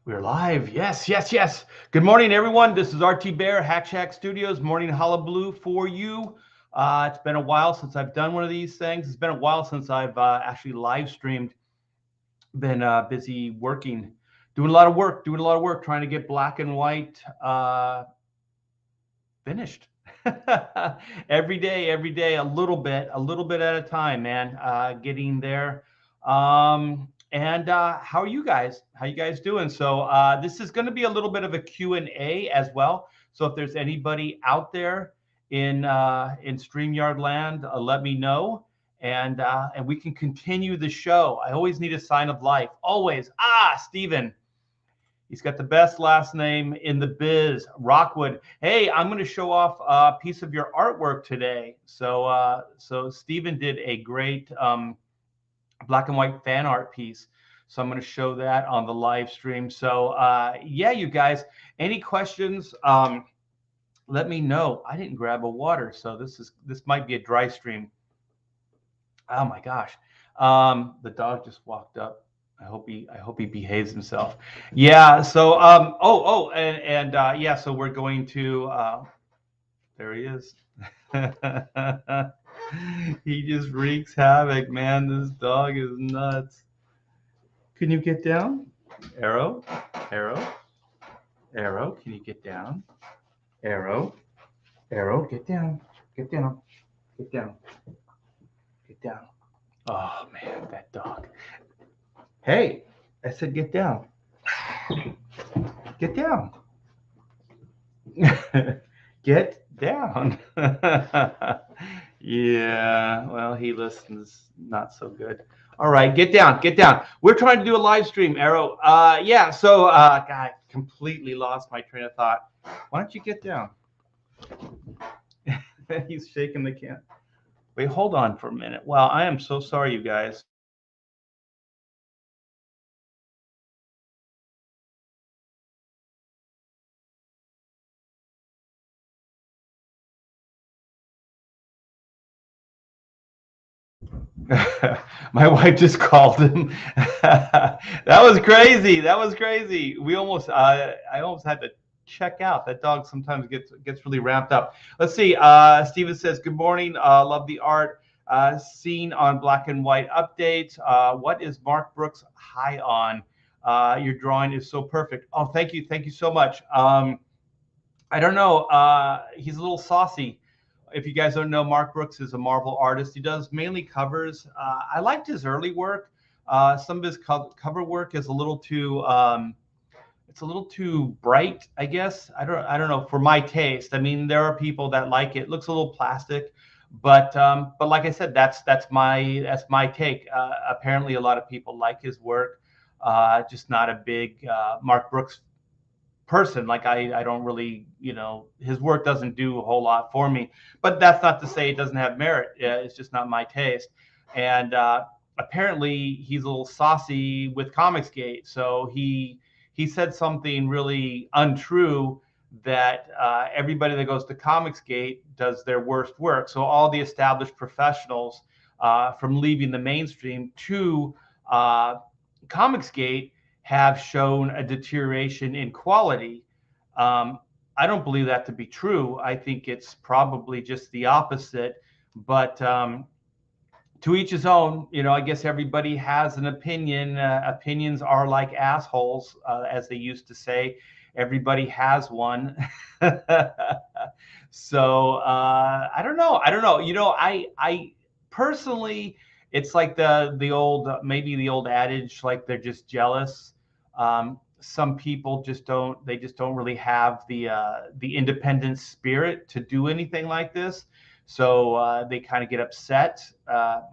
We're live. Yes, yes, yes. Good morning, everyone. This is RT Bear, Hack Shack Studios, morning hullabaloo for you. It's been a while since I've done one of these things. It's been a while since I've actually live streamed. Been busy working, doing a lot of work, trying to get black and white finished. every day, a little bit at a time, man. Getting there. And how are you guys? How you guys doing? So this is going to be a little bit of a Q&A as well. So if there's anybody out there in StreamYard land, let me know, and we can continue the show. I always need a sign of life. Always. Steven. He's got the best last name in the biz, Rockwood. Hey, I'm going to show off a piece of your artwork today. So Stephen did a great black and white fan art piece. So I'm going to show that on the live stream. So yeah, you guys, any questions? Let me know. I didn't grab a water, so this might be a dry stream. Oh my gosh, the dog just walked up. I hope he behaves himself. Yeah. So yeah. So we're going to. There he is. He just wreaks havoc, man. This dog is nuts. Can you get down? Arrow. Can you get down? Arrow. Get down. Get down. Oh man, that dog. Hey, I said get down. Get down. Get down. Yeah, well, he listens not so good. All right, get down. We're trying to do a live stream, Arrow. Yeah, so God, completely lost my train of thought. Why don't you get down? He's shaking the can. Wait, hold on for a minute. Wow, I am so sorry, you guys. My wife just called him. That was crazy. We almost, I almost had to check out. That dog sometimes gets really ramped up. Let's see. Steven says, "Good morning. Love the art. Seen on black and white updates. What is Mark Brooks high on? Your drawing is so perfect." Oh, thank you so much. I don't know. He's a little saucy. If you guys don't know, Mark Brooks is a Marvel artist. He does mainly covers. I liked his early work. Some of his cover work is a little too. It's a little too bright, I guess. I don't know for my taste. I mean, there are people that like it. It looks a little plastic, but like I said, that's my take. Apparently, a lot of people like his work. Just not a big Mark Brooks person. Like I don't really, his work doesn't do a whole lot for me, but that's not to say it doesn't have merit. It's just not my taste. And apparently he's a little saucy with Comicsgate. So he said something really untrue that everybody that goes to Comicsgate does their worst work. So all the established professionals from leaving the mainstream to Comicsgate have shown a deterioration in quality. I don't believe that to be true. I think it's probably just the opposite. But to each his own. I guess everybody has an opinion. Opinions are like assholes, as they used to say. Everybody has one. So I don't know. I personally, it's like the old, maybe the old adage, like they're just jealous. Some people just don't really have the independent spirit to do anything like this. So they kind of get upset,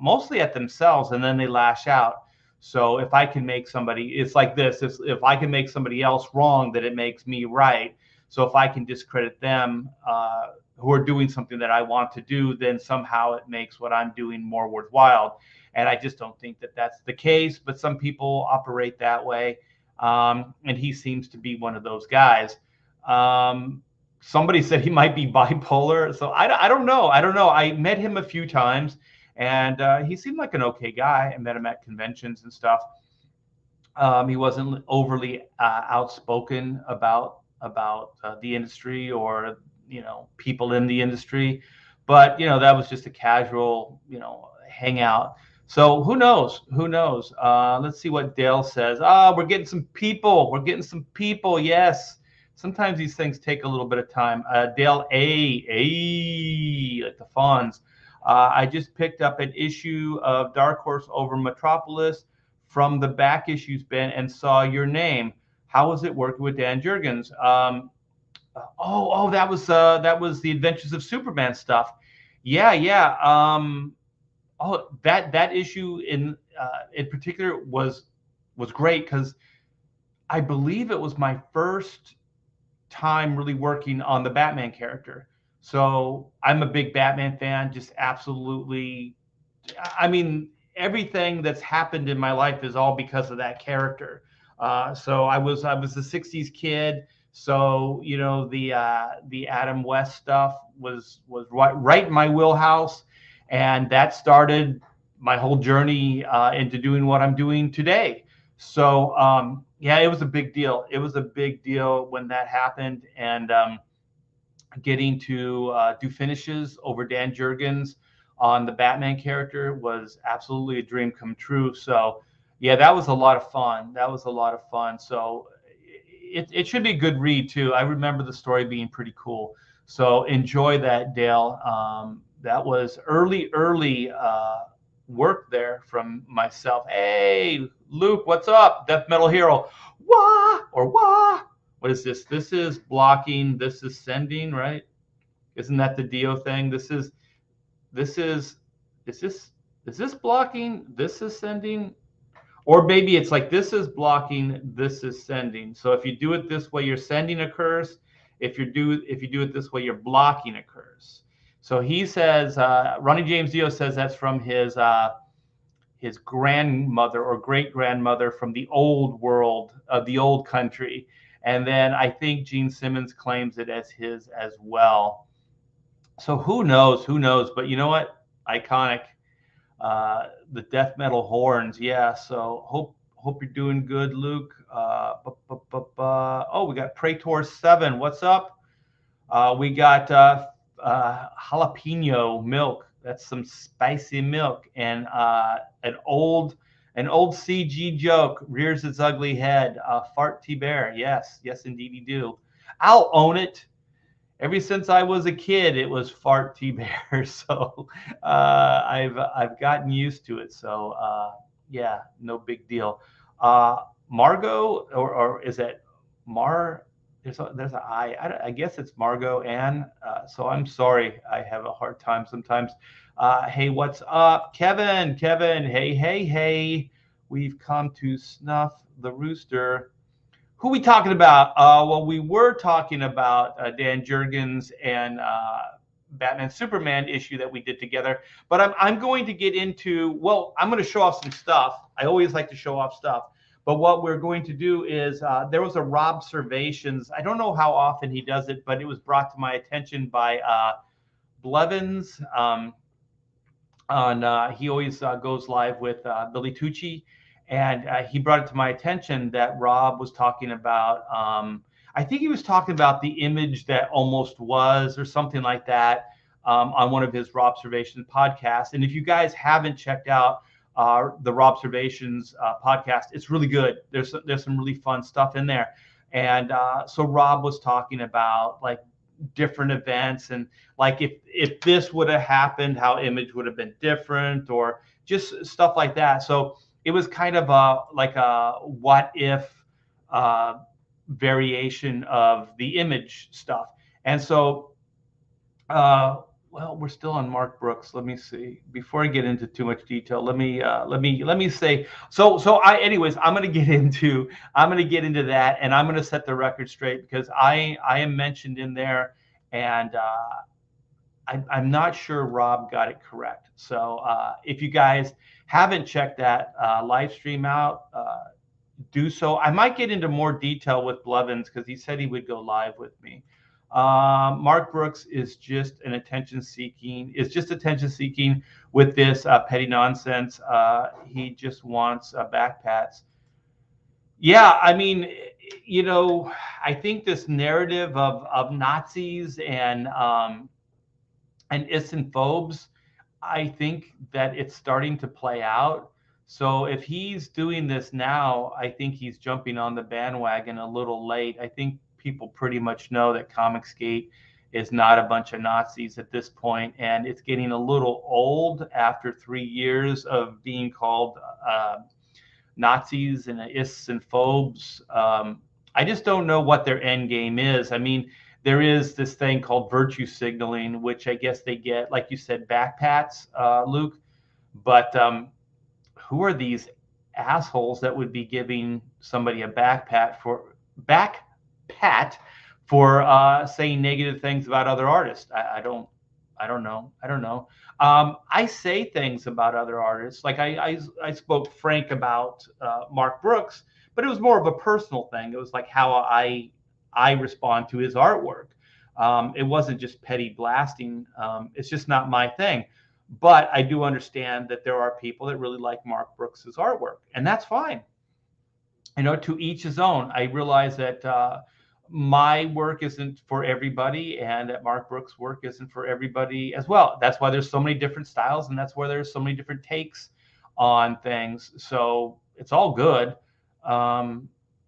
mostly at themselves, and then they lash out. So if I can make somebody, it's like this: if I can make somebody else wrong, then it makes me right. So if I can discredit them, who are doing something that I want to do, then somehow it makes what I'm doing more worthwhile. And I just don't think that that's the case. But some people operate that way, and he seems to be one of those guys. Somebody said he might be bipolar, so I don't know. I met him a few times, and he seemed like an okay guy. I met him at conventions and stuff. He wasn't overly outspoken about the industry or people in the industry, but that was just a casual hangout. So who knows? Who knows? Let's see what Dale says. We're getting some people. We're getting some people. Yes. Sometimes these things take a little bit of time. Dale like the Fawns. I just picked up an issue of Dark Horse over Metropolis from the back issues, Ben, and saw your name. How was it working with Dan Jurgens? That was the Adventures of Superman stuff. Yeah, yeah. That issue in particular was great because I believe it was my first time really working on the Batman character. So I'm a big Batman fan, just absolutely. I mean, everything that's happened in my life is all because of that character. So I was a '60s kid. So the Adam West stuff was right in my wheelhouse, and that started my whole journey into doing what I'm doing today. So yeah, it was a big deal. It was a big deal when that happened, and getting to do finishes over Dan Jurgens on the Batman character was absolutely a dream come true. So yeah, that was a lot of fun. That was a lot of fun. So it should be a good read too. I remember the story being pretty cool. So enjoy that, Dale. That was early work there from myself. Hey, Luke, what's up? Death Metal Hero. Wah or wah. What is this? This is blocking. This is sending, right? Isn't that the Dio thing? This is is this blocking? This is sending, or maybe it's like this is blocking. This is sending. So if you do it this way, you're sending a curse. If you do it this way, you're blocking a curse. So he says, Ronnie James Dio says that's from his grandmother or great grandmother from the old world of the old country. And then I think Gene Simmons claims it as his as well. So who knows? Who knows? But you know what? Iconic. The death metal horns. Yeah. So hope you're doing good, Luke. Oh, we got Praetor 7. What's up? We got jalapeno milk. That's some spicy milk, and an old CG joke rears its ugly head. Fart T Bear. Yes, yes, indeed, you do. I'll own it. Ever since I was a kid, it was Fart T Bear. So I've gotten used to it. So yeah, no big deal. Margot, or is it Mar? There's an I guess it's Margot Ann. So I'm sorry. I have a hard time sometimes. Hey, what's up, Kevin? Kevin, hey. We've come to snuff the rooster. Who are we talking about? Well, we were talking about Dan Jurgens and Batman Superman issue that we did together. But I'm going to get into, well, I'm going to show off some stuff. I always like to show off stuff. But what we're going to do is there was a Robservations. I don't know how often he does it, but it was brought to my attention by Blevins. He always goes live with Billy Tucci. And he brought it to my attention that Rob was talking about, I think he was talking about the image that almost was or something like that on one of his Robservations podcasts. And if you guys haven't checked out the Robservations podcast, it's really good. There's some really fun stuff in there. And so Rob was talking about like different events and like if this would have happened, how image would have been different or just stuff like that. So it was kind of like a what if variation of the image stuff. And so, well, we're still on Mark Brooks. Let me see. Before I get into too much detail, let me say. So anyways, I'm gonna get into that, and I'm gonna set the record straight because I am mentioned in there, and I'm not sure Rob got it correct. So if you guys haven't checked that live stream out, do so. I might get into more detail with Blevins because he said he would go live with me. Mark Brooks is just attention seeking with this petty nonsense. He just wants back pats. Yeah, I mean, I think this narrative of Nazis and islamophobes, I think that it's starting to play out. So if he's doing this now, I think he's jumping on the bandwagon a little late. I think people pretty much know that Comicsgate is not a bunch of Nazis at this point, and it's getting a little old after 3 years of being called Nazis and ists and phobes. I just don't know what their end game is. I mean, there is this thing called virtue signaling, which I guess they get, like you said, backpats, Luke. But who are these assholes that would be giving somebody a back pat for saying negative things about other artists? I don't know. I say things about other artists. Like I spoke frank about Mark Brooks, but it was more of a personal thing. It was like how I respond to his artwork. It wasn't just petty blasting. It's just not my thing. But I do understand that there are people that really like Mark Brooks's artwork, and that's fine. To each his own. I realize that my work isn't for everybody, and that Mark Brooks' work isn't for everybody as well. That's why there's so many different styles, and that's why there's so many different takes on things. So it's all good.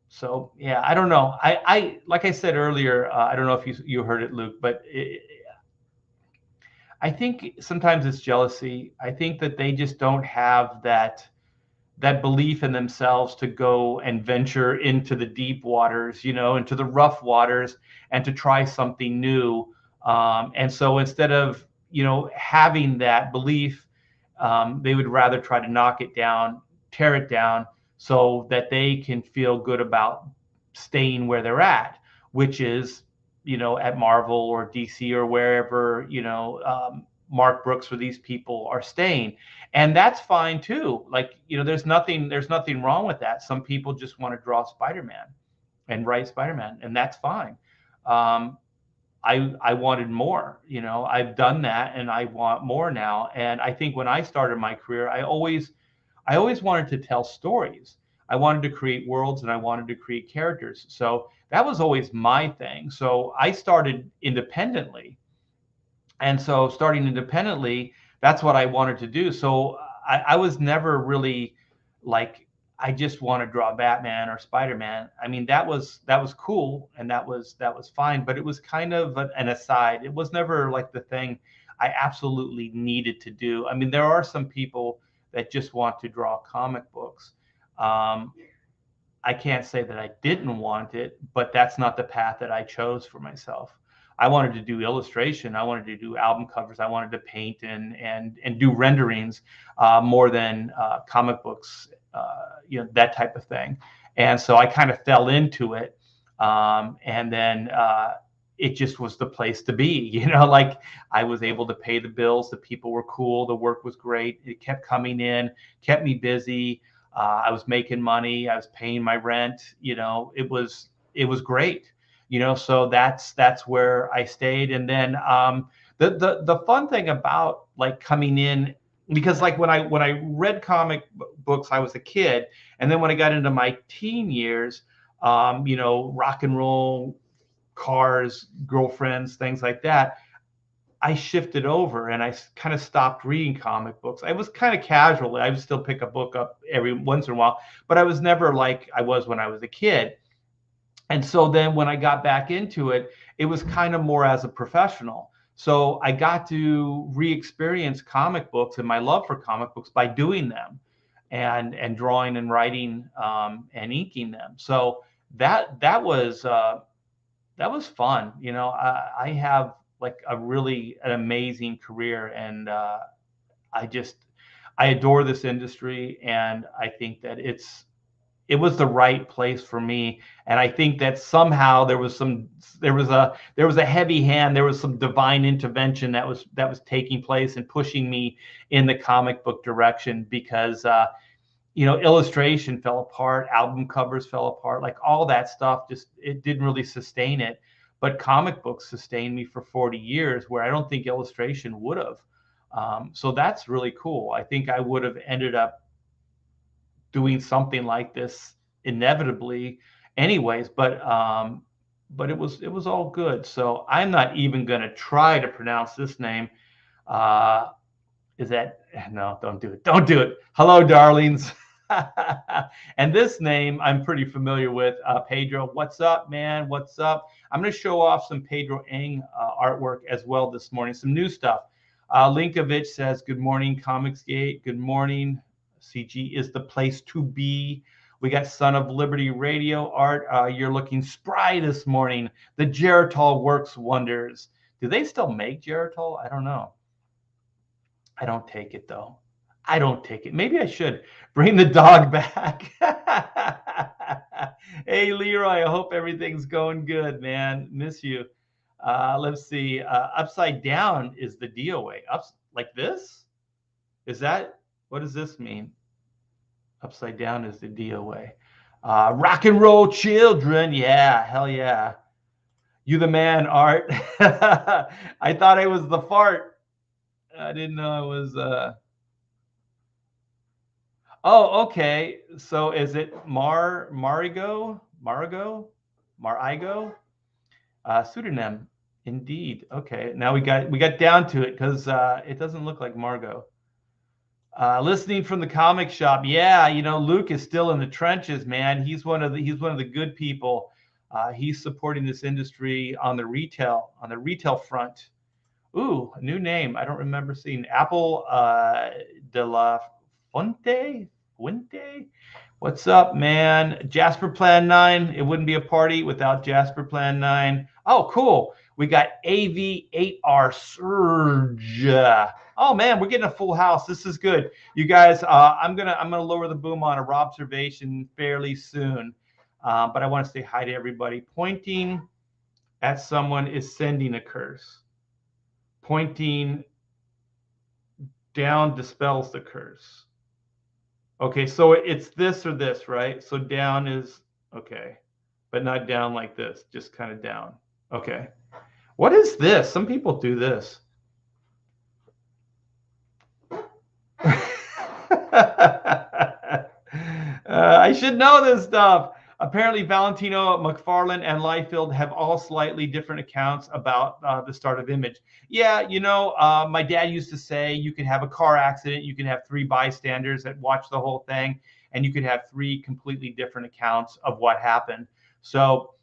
So yeah, I don't know. I like I said earlier, I don't know if you heard it, Luke, but I think sometimes it's jealousy. I think that they just don't have that belief in themselves to go and venture into the deep waters, into the rough waters, and to try something new. And so instead of, having that belief, they would rather try to knock it down, tear it down, so that they can feel good about staying where they're at, which is, at Marvel or DC or wherever, Mark Brooks or these people are staying. And that's fine too. Like, there's nothing wrong with that. Some people just want to draw Spider-Man and write Spider-Man, and that's fine. I wanted more. I've done that, and I want more now. And I think when I started my career, I always wanted to tell stories. I wanted to create worlds, and I wanted to create characters. So that was always my thing. So I started independently. And so starting independently, that's what I wanted to do. So I was never really like, I just want to draw Batman or Spider-Man. I mean, that was cool, and that was fine, but it was kind of an aside. It was never like the thing I absolutely needed to do. I mean, there are some people that just want to draw comic books. Um, I can't say that I didn't want it, but that's not the path that I chose for myself. I wanted to do illustration. I wanted to do album covers. I wanted to paint and do renderings more than comic books, that type of thing. And so I kind of fell into it, and then it just was the place to be. Like I was able to pay the bills. The people were cool. The work was great. It kept coming in, kept me busy. I was making money. I was paying my rent. It was great. So that's where I stayed. And then the fun thing about like coming in, because like when I read comic books, I was a kid, and then when I got into my teen years, rock and roll, cars, girlfriends, things like that, I shifted over and I kind of stopped reading comic books. I was kind of casual. I would still pick a book up every once in a while, but I was never like I was when I was a kid. And so then when I got back into it, it was kind of more as a professional. So I got to re-experience comic books and my love for comic books by doing them and drawing and writing and inking them. So that was fun. I have like an amazing career, and I just I adore this industry, and I think that it was the right place for me. And I think that somehow there was a heavy hand, there was some divine intervention that was taking place and pushing me in the comic book direction, because illustration fell apart, album covers fell apart, like all that stuff just it didn't really sustain it. But comic books sustained me for 40 years, where I don't think illustration would have. So that's really cool. I think I would have ended up doing something like this inevitably anyways, but it was all good. So I'm not even going to try to pronounce this name. Uh, is that no? Don't do it. Don't do it. Hello, darlings. And this name I'm pretty familiar with. Pedro, what's up, man? What's up? I'm going to show off some Pedro Eng artwork as well this morning. Some new stuff. Linkovich says, "Good morning, Comicsgate. Good morning. CG is the place to be." We got Son of Liberty Radio art. You're looking spry this morning. The Geritol works wonders. Do they still make Geritol? I don't know. I don't take it though. I don't take it. Maybe I should bring the dog back. Hey, Leroy, I hope everything's going good, man. Miss you. Let's see. Upside down is the DOA. Like this? Is that, what does this mean? Upside down is the DOA. Rock and roll children. Yeah, hell yeah. You the man, Art. I thought I was the fart. I didn't know I was. Oh, okay. So is it Marigo? Pseudonym. Indeed. Okay. Now we got down to it because it doesn't look like Margot. Listening from the comic shop. Yeah, Luke is still in the trenches, man. He's one of the good people. He's supporting this industry on the retail front. Ooh, a new name. I don't remember seeing Apple de la Fuente. What's up, man? Jasper Plan 9. It wouldn't be a party without Jasper Plan 9. Oh, cool. We got AV8R Surge. Oh man, we're getting a full house. This is good. You guys, I'm gonna lower the boom on a Robservation fairly soon. But I want to say hi to everybody. Pointing at someone is sending a curse. Pointing down dispels the curse. Okay, so it's this or this, right? So down is okay, but not down like this, just kind of down. Okay. What is this? Some people do this. I should know this stuff. Apparently, Valentino, McFarlane, and Liefeld have all slightly different accounts about the start of Image. Yeah, my dad used to say you could have a car accident, you can have 3 bystanders that watch the whole thing, and you could have 3 completely different accounts of what happened. So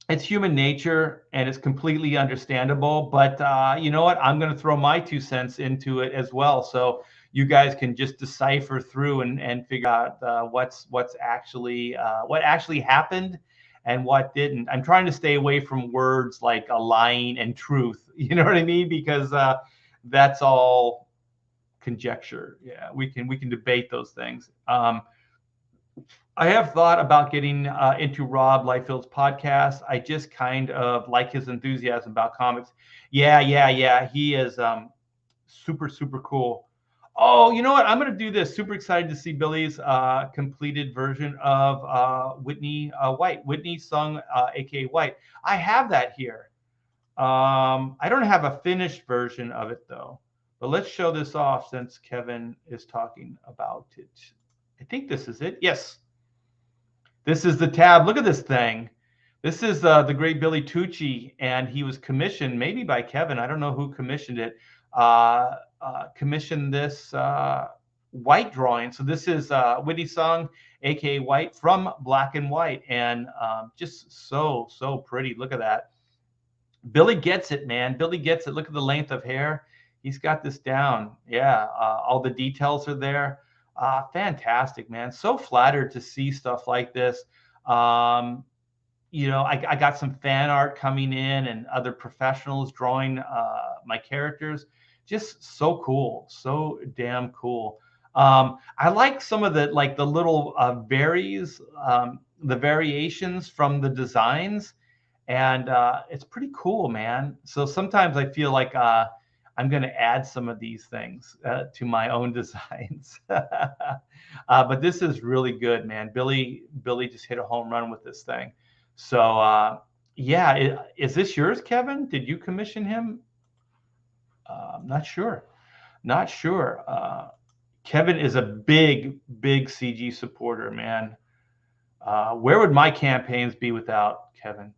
it's human nature, and it's completely understandable. But you know what? I'm going to throw my 2 cents into it as well. So you guys can just decipher through and figure out what's actually what actually happened and what didn't. I'm trying to stay away from words like a lying and truth. You know what I mean? Because that's all conjecture. Yeah, we can debate those things. I have thought about getting into Rob Liefeld's podcast. I just kind of like his enthusiasm about comics. Yeah. He is super, super cool. Oh, you know what? I'm going to do this. Super excited to see Billy's completed version of Whitney White. Whitney sung aka White. I have that here. I don't have a finished version of it though. But let's show this off since Kevin is talking about it. I think this is it. Yes. This is the tab. Look at this thing. This is the great Billy Tucci, and he was commissioned maybe by Kevin. I don't know who commissioned it. Commissioned this White drawing. So this is Whitney Sung, aka White, from Black and White, and just so pretty. Look at that. Billy gets it, man. Billy gets it. Look at the length of hair. He's got this down. Yeah, all the details are there. Fantastic, man. So flattered to see stuff like this. I got some fan art coming in and other professionals drawing my characters. Just so cool. So damn cool. I like some of the little the variations from the designs, and it's pretty cool, man. So sometimes I feel like I'm going to add some of these things to my own designs. But this is really good, man. Billy just hit a home run with this thing. So yeah, is this yours, Kevin? Did you commission him? Not sure. Kevin is a big CG supporter, man. Where would my campaigns be without Kevin?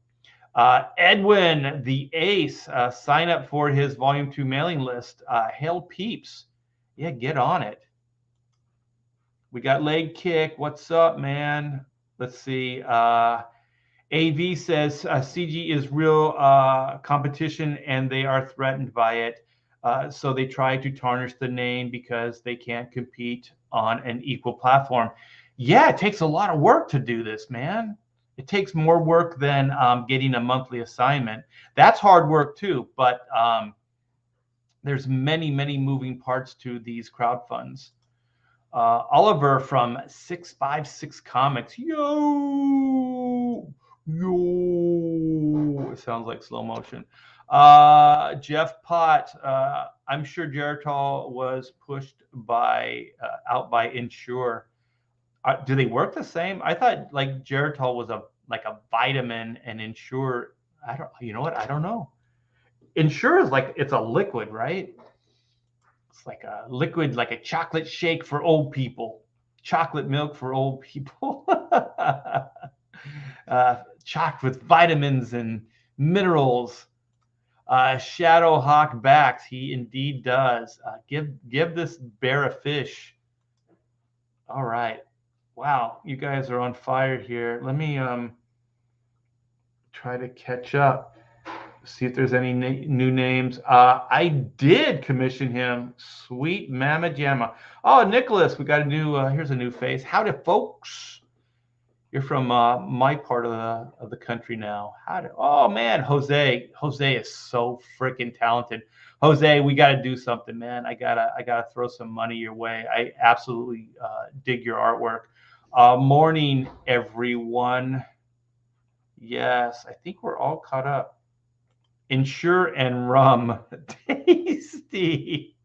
Edwin, the ace, sign up for his Volume 2 mailing list. Hail Peeps. Yeah, get on it. We got Leg Kick. What's up, man? Let's see. AV says CG is real competition and they are threatened by it. So they try to tarnish the name because they can't compete on an equal platform. Yeah, it takes a lot of work to do this, man. It takes more work than getting a monthly assignment. That's hard work too, but there's many, many moving parts to these crowd funds. Oliver from 656 Comics. Yo! It sounds like slow motion. Jeff Pott. I'm sure Geritol was pushed out by Insure. Do they work the same? I thought like Geritol was a vitamin, and Insure. I don't. You know what? I don't know. Insure is like it's a liquid, right? It's like a liquid, like a chocolate shake for old people. Chocolate milk for old people. Chocked with vitamins and minerals. Shadowhawk backs. He indeed does. Give this bear a fish. All right. Wow, you guys are on fire here. Let me try to catch up. See if there's any new names. I did commission him. Sweet Mama Jamma. Oh, Nicholas, we got a new. Here's a new face. Howdy, folks. You're from my part of the country now. Oh man, Jose. Jose is so freaking talented. Jose, we got to do something, man. I gotta throw some money your way. I absolutely dig your artwork. Morning, everyone. Yes, I think we're all caught up. Insure and rum. Tasty.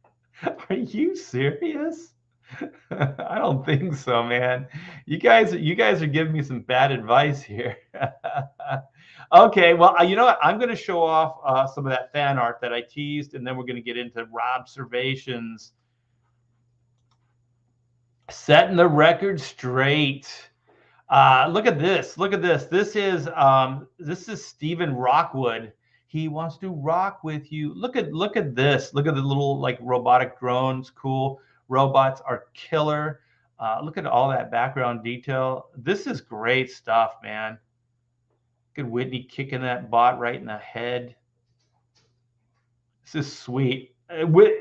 Are you serious? I don't think so, man. You guys are giving me some bad advice here. Okay, well, you know what? I'm going to show off some of that fan art that I teased, and then we're going to get into Robservations. Setting the record straight. Look at this. Look at this. This is Stephen Rockwood. He wants to rock with you. Look at this. Look at the little like robotic drones. Cool. Robots are killer. Look at all that background detail. This is great stuff, man. Look at Whitney kicking that bot right in the head. This is sweet.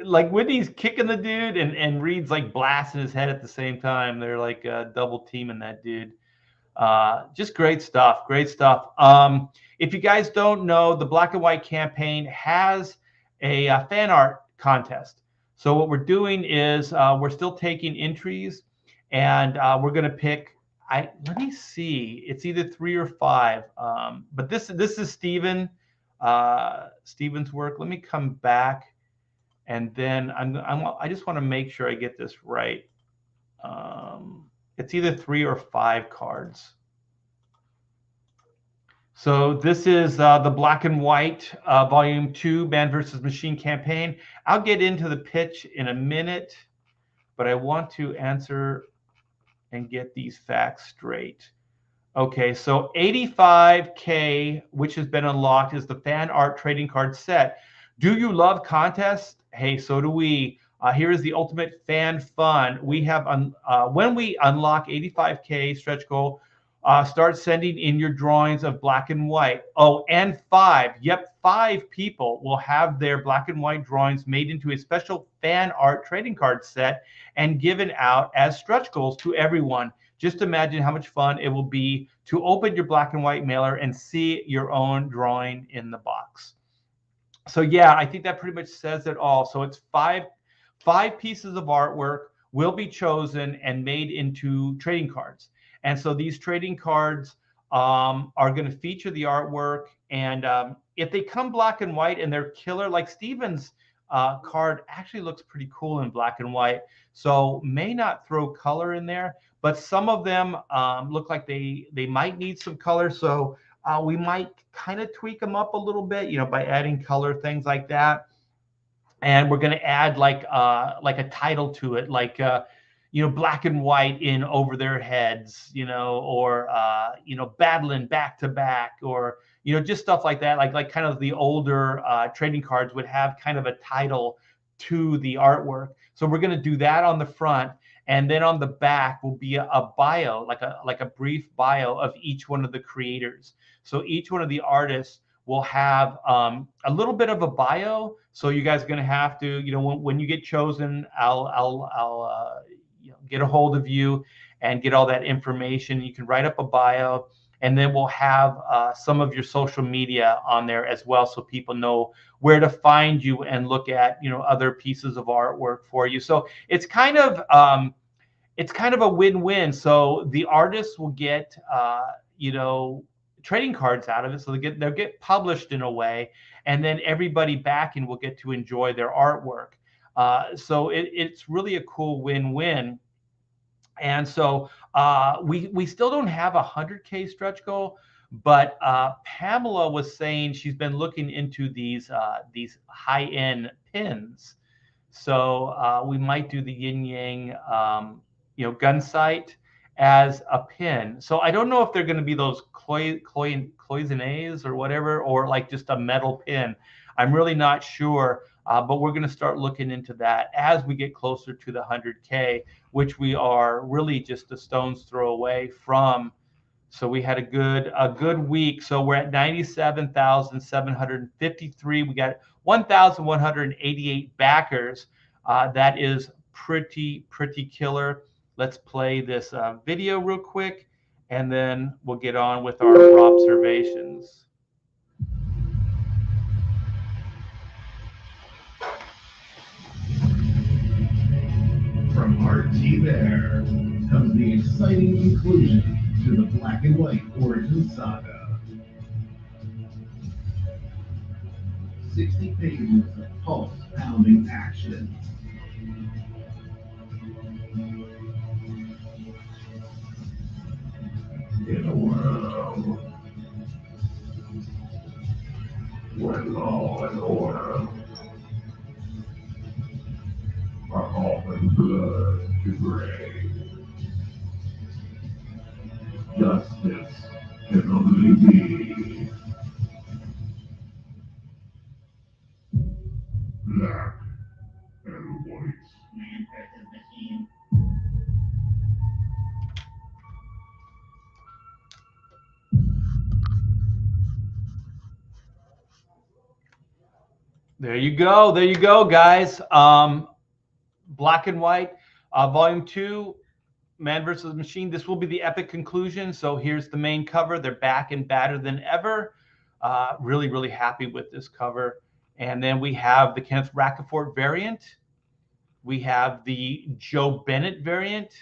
Like Whitney's kicking the dude and Reed's like blasting his head at the same time. They're like double teaming that dude. Just great stuff. Great stuff. If you guys don't know, the Black and White campaign has a fan art contest. So what we're doing is we're still taking entries, and we're going to pick. Let me see. It's either 3 or 5. But this is Steven's work. Let me come back, and then I just want to make sure I get this right. It's either 3 or 5 cards. So this is the Black and White Volume 2 Man vs. Machine campaign. I'll get into the pitch in a minute, but I want to answer and get these facts straight. Okay, so 85K, which has been unlocked, is the fan art trading card set. Do you love contests? Hey, so do we. Here is the ultimate fan fun. We have when we unlock 85K stretch goal, start sending in your drawings of Black and White. Oh, and 5. Yep, 5 people will have their Black and White drawings made into a special fan art trading card set and given out as stretch goals to everyone. Just imagine how much fun it will be to open your Black and White mailer and see your own drawing in the box. So yeah, I think that pretty much says it all. So it's 5 pieces of artwork will be chosen and made into trading cards. And so these trading cards are going to feature the artwork. And if they come Black and White and they're killer, like Steven's card actually looks pretty cool in Black and White. So may not throw color in there, but some of them look like they might need some color. So we might kind of tweak them up a little bit, by adding color, things like that. And we're going to add like a title to it, like black and white in over their heads, or battling back to back, or just stuff like that, like kind of the older trading cards would have kind of a title to the artwork. So we're going to do that on the front, and then on the back will be a bio, like a brief bio of each one of the creators. So each one of the artists will have a little bit of a bio. So you guys are going to have to, when you get chosen, I'll get a hold of you and get all that information. You can write up a bio, and then we'll have some of your social media on there as well, so people know where to find you and look at other pieces of artwork for you. So it's kind of a win-win. So the artists will get trading cards out of it, so they'll get published in a way, and then everybody backing will get to enjoy their artwork. So it's really a cool win-win. And so we still don't have a 100K stretch goal, but Pamela was saying she's been looking into these high-end pins. So we might do the yin yang gun sight as a pin. So I don't know if they're going to be those cloisonnés or whatever, or like just a metal pin. I'm really not sure, but we're going to start looking into that as we get closer to the 100K, which we are really just a stone's throw away from. So we had a good week. So we're at 97,753. We got 1,188 backers. That is pretty killer. Let's play this video real quick, and then we'll get on with our Robservations. From our team there comes the exciting conclusion to the Black and White origin saga. 60 pages of pulse-pounding action. In a world where law and order are often blood to gray, justice can only be black and white. Man versus machine. There you go, guys. Black and White, Volume 2, Man versus Machine. This will be the epic conclusion. So here's the main cover. They're back and badder than ever. Really happy with this cover. And then we have the Kenneth Rocafort variant. We have the Joe Bennett variant.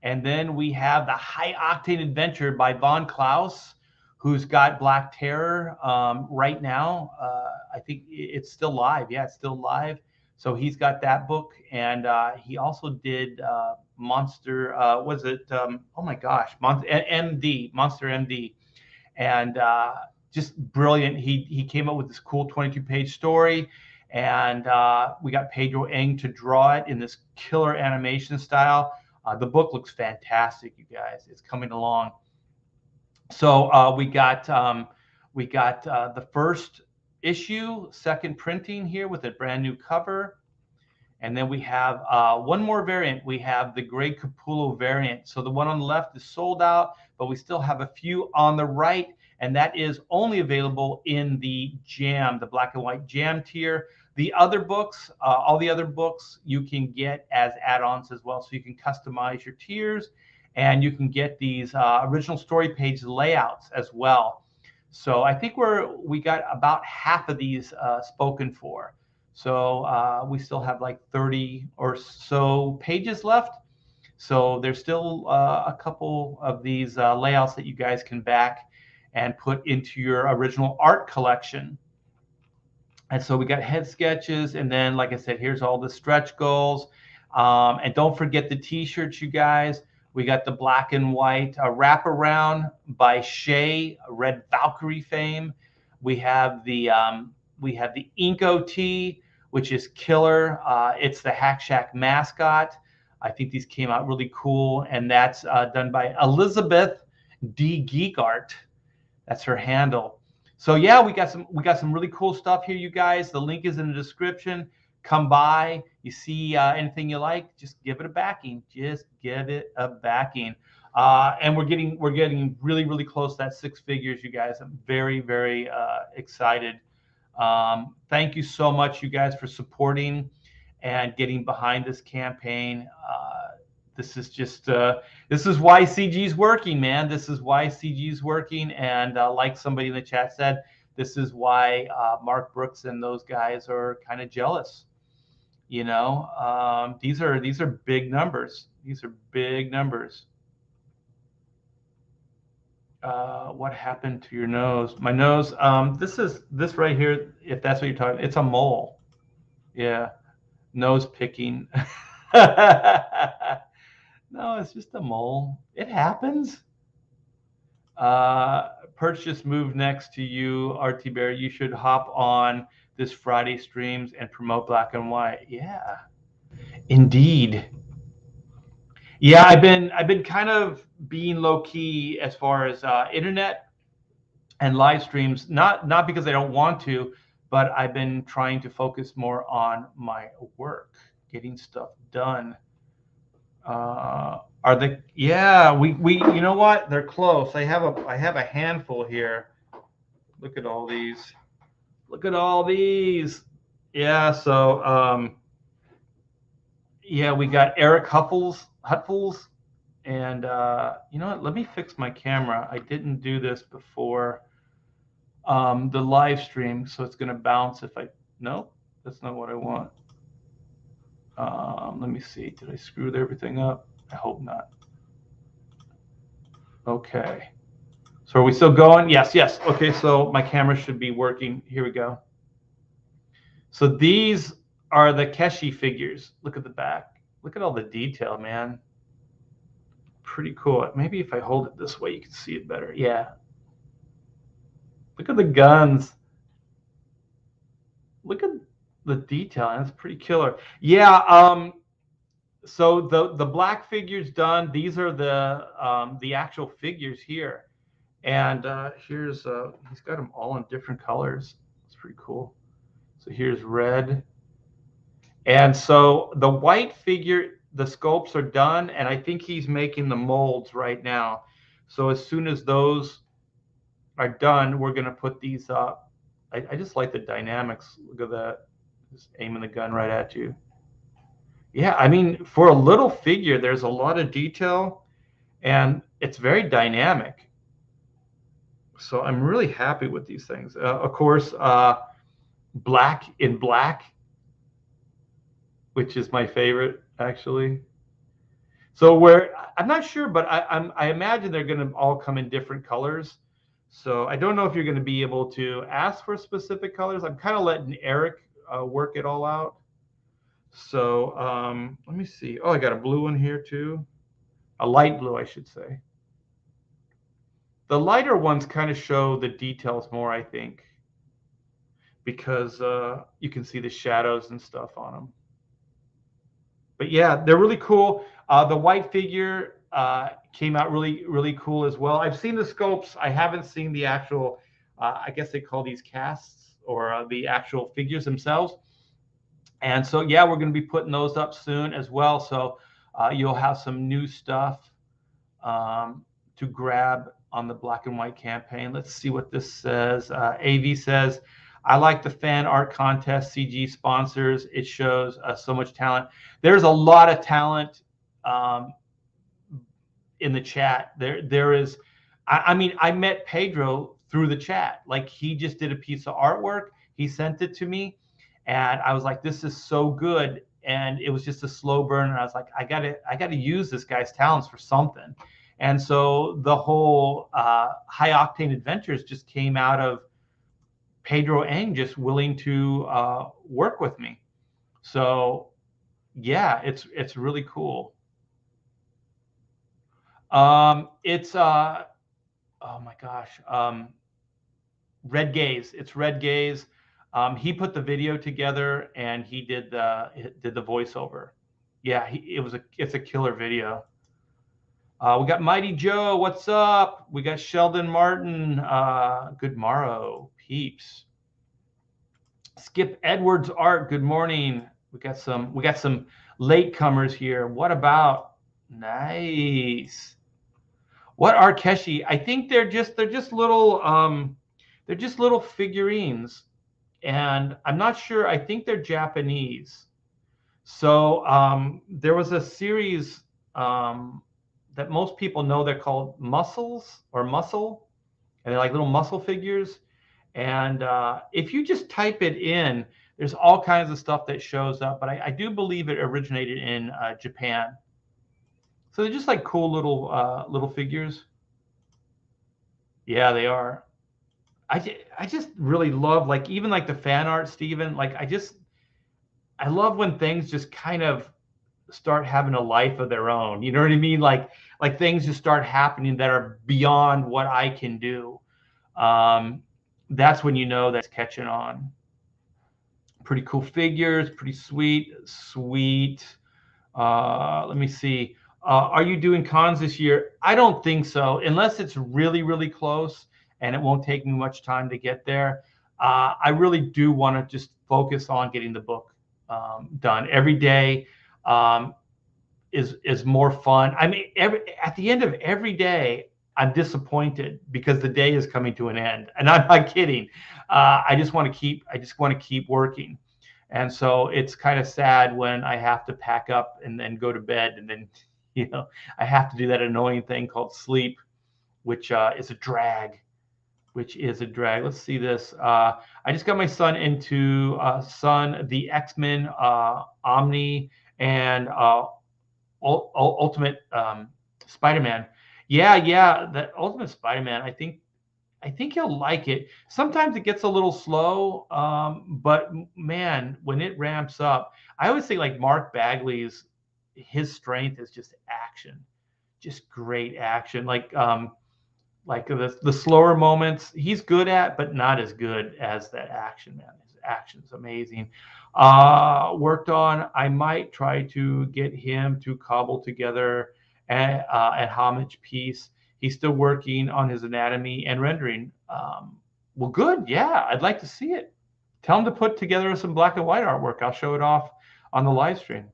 And then we have the High Octane Adventure by Von Klaus, who's got Black Terror right now. I think it's still live. Yeah, it's still live. So he's got that book, and he also did Monster. Was it? Oh my gosh, Monster MD, and just brilliant. He came up with this cool 22-page story, and we got Pedro Eng to draw it in this killer animation style. The book looks fantastic, you guys. It's coming along. So we got the first issue, second printing here with a brand new cover. And then we have one more variant. We have the Greg Capullo variant. So the one on the left is sold out, but we still have a few on the right, and that is only available in the Jam, the Black and White Jam tier. The other books, all the other books, you can get as add-ons as well. So you can customize your tiers, and you can get these original story page layouts as well. So I think we got about half of these spoken for. So we still have like 30 or so pages left. So there's still a couple of these layouts that you guys can back and put into your original art collection. And so we got head sketches, and then, like I said, here's all the stretch goals. And don't forget the t-shirts, you guys. We got the Black and White wraparound by Shay, Red Valkyrie fame. We have the Inko tee, which is killer. It's the Hack Shack mascot. I think these came out really cool, and that's done by Elizabeth D. Geek Art. That's her handle. So yeah, we got some really cool stuff here, you guys. The link is in the description. Come by. You see anything you like, just give it a backing. Just give it a backing. And we're getting really close to that 6 figures, you guys. I'm very excited. Thank you so much, you guys, for supporting and getting behind this campaign. This is just this is why CG's working, man. This is why CG's working, and like somebody in the chat said, this is why Mark Brooks and those guys are kind of jealous. You know, these are big numbers. These are big numbers. What happened to your nose? My nose. This right here. If that's what you're talking, it's a mole. Yeah, nose picking. No, it's just a mole. It happens. Perch just moved next to you, RT Bear. You should hop on this Friday streams and promote Black and White. Yeah, indeed. Yeah, I've been kind of being low key as far as internet and live streams. Not because I don't want to, but I've been trying to focus more on my work, getting stuff done. Are they? Yeah, we you know what? They're close. I have a handful here. Look at all these. Look at all these. Yeah, so yeah, we got Eric Hutfels, and you know what? Let me fix my camera. I didn't do this before the live stream, so it's gonna bounce if I. No, that's not what I want. Let me see. Did I screw everything up? I hope not. Okay. So are we still going? Yes. Okay, so my camera should be working. Here we go. So these are the Keshi figures. Look at the back. Look at all the detail, man. Pretty cool. Maybe if I hold it this way, you can see it better. Yeah. Look at the guns. Look at the detail. That's pretty killer. Yeah. So the black figures done. These are the actual figures here, and here's he's got them all in different colors. It's pretty cool. So here's red, and so the white figure, the sculpts are done, and I think he's making the molds right now. So as soon as those are done, we're gonna put these up. I just like the dynamics. Look at that. Just aiming the gun right at you. Yeah, I mean, for a little figure, there's a lot of detail, and it's very dynamic. So I'm really happy with these things. Of course, black, which is my favorite, actually. So I'm not sure, but I imagine they're going to all come in different colors. So I don't know if you're going to be able to ask for specific colors. I'm kind of letting Eric work it all out. So let me see. Oh, I got a blue one here too. A light blue, I should say. The lighter ones kind of show the details more, I think, because you can see the shadows and stuff on them. But yeah, they're really cool. The white figure came out really cool as well. I've seen the sculpts. I haven't seen the actual, I guess they call these casts, or the actual figures themselves. And so, yeah, we're going to be putting those up soon as well. So you'll have some new stuff to grab on the Black and White campaign. Let's see what this says. AV says, I like the fan art contest CG sponsors. It shows so much talent. There's a lot of talent in the chat. There is, I mean, I met Pedro through the chat. Like, he just did a piece of artwork. He sent it to me, and I was like, this is so good. And it was just a slow burn. And I was like, I gotta use this guy's talents for something. And so the whole High Octane Adventures just came out of Pedro Eng just willing to work with me. So yeah, it's really cool. It's oh my gosh, Red Gaze. It's Red Gaze. He put the video together, and he did the voiceover. Yeah, it's a killer video. We got Mighty Joe. What's up? We got Sheldon Martin. Good morrow, peeps. Skip Edwards Art. Good morning. We got some latecomers here. What about? Nice. What are Keshi? I think they're just little figurines, and I'm not sure. I think they're Japanese. So there was a series that most people know. They're called Muscles or Muscle, and they're like little muscle figures. And if you just type it in, there's all kinds of stuff that shows up. But I do believe it originated in Japan. So they're just like cool little figures. Yeah, they are. I just really love, like, even like the fan art, Steven. Like I love when things just kind of start having a life of their own. You know what I mean? Like things just start happening that are beyond what I can do. That's when you know that's catching on. Pretty cool figures, pretty sweet. Let me see. Are you doing cons this year? I don't think so, unless it's really, really close and it won't take me much time to get there. I really do want to just focus on getting the book done. Every day is more fun. I mean, at the end of every day, I'm disappointed because the day is coming to an end, and I'm not kidding. I just want to keep working, and so it's kind of sad when I have to pack up and then go to bed, and then I have to do that annoying thing called sleep, which is a drag. Let's see this. I just got my son into the X-Men Omni and Ultimate Spider-Man. Yeah, that Ultimate Spider-Man. I think he'll like it. Sometimes it gets a little slow, but man, when it ramps up, I always say like Mark Bagley's, his strength is just action, just great action. Like the slower moments he's good at, but not as good as that action, man. His action's amazing. Worked on. I might try to get him to cobble together a homage piece. He's still working on his anatomy and rendering. Well, good. Yeah, I'd like to see it. Tell him to put together some black and white artwork. I'll show it off on the live stream.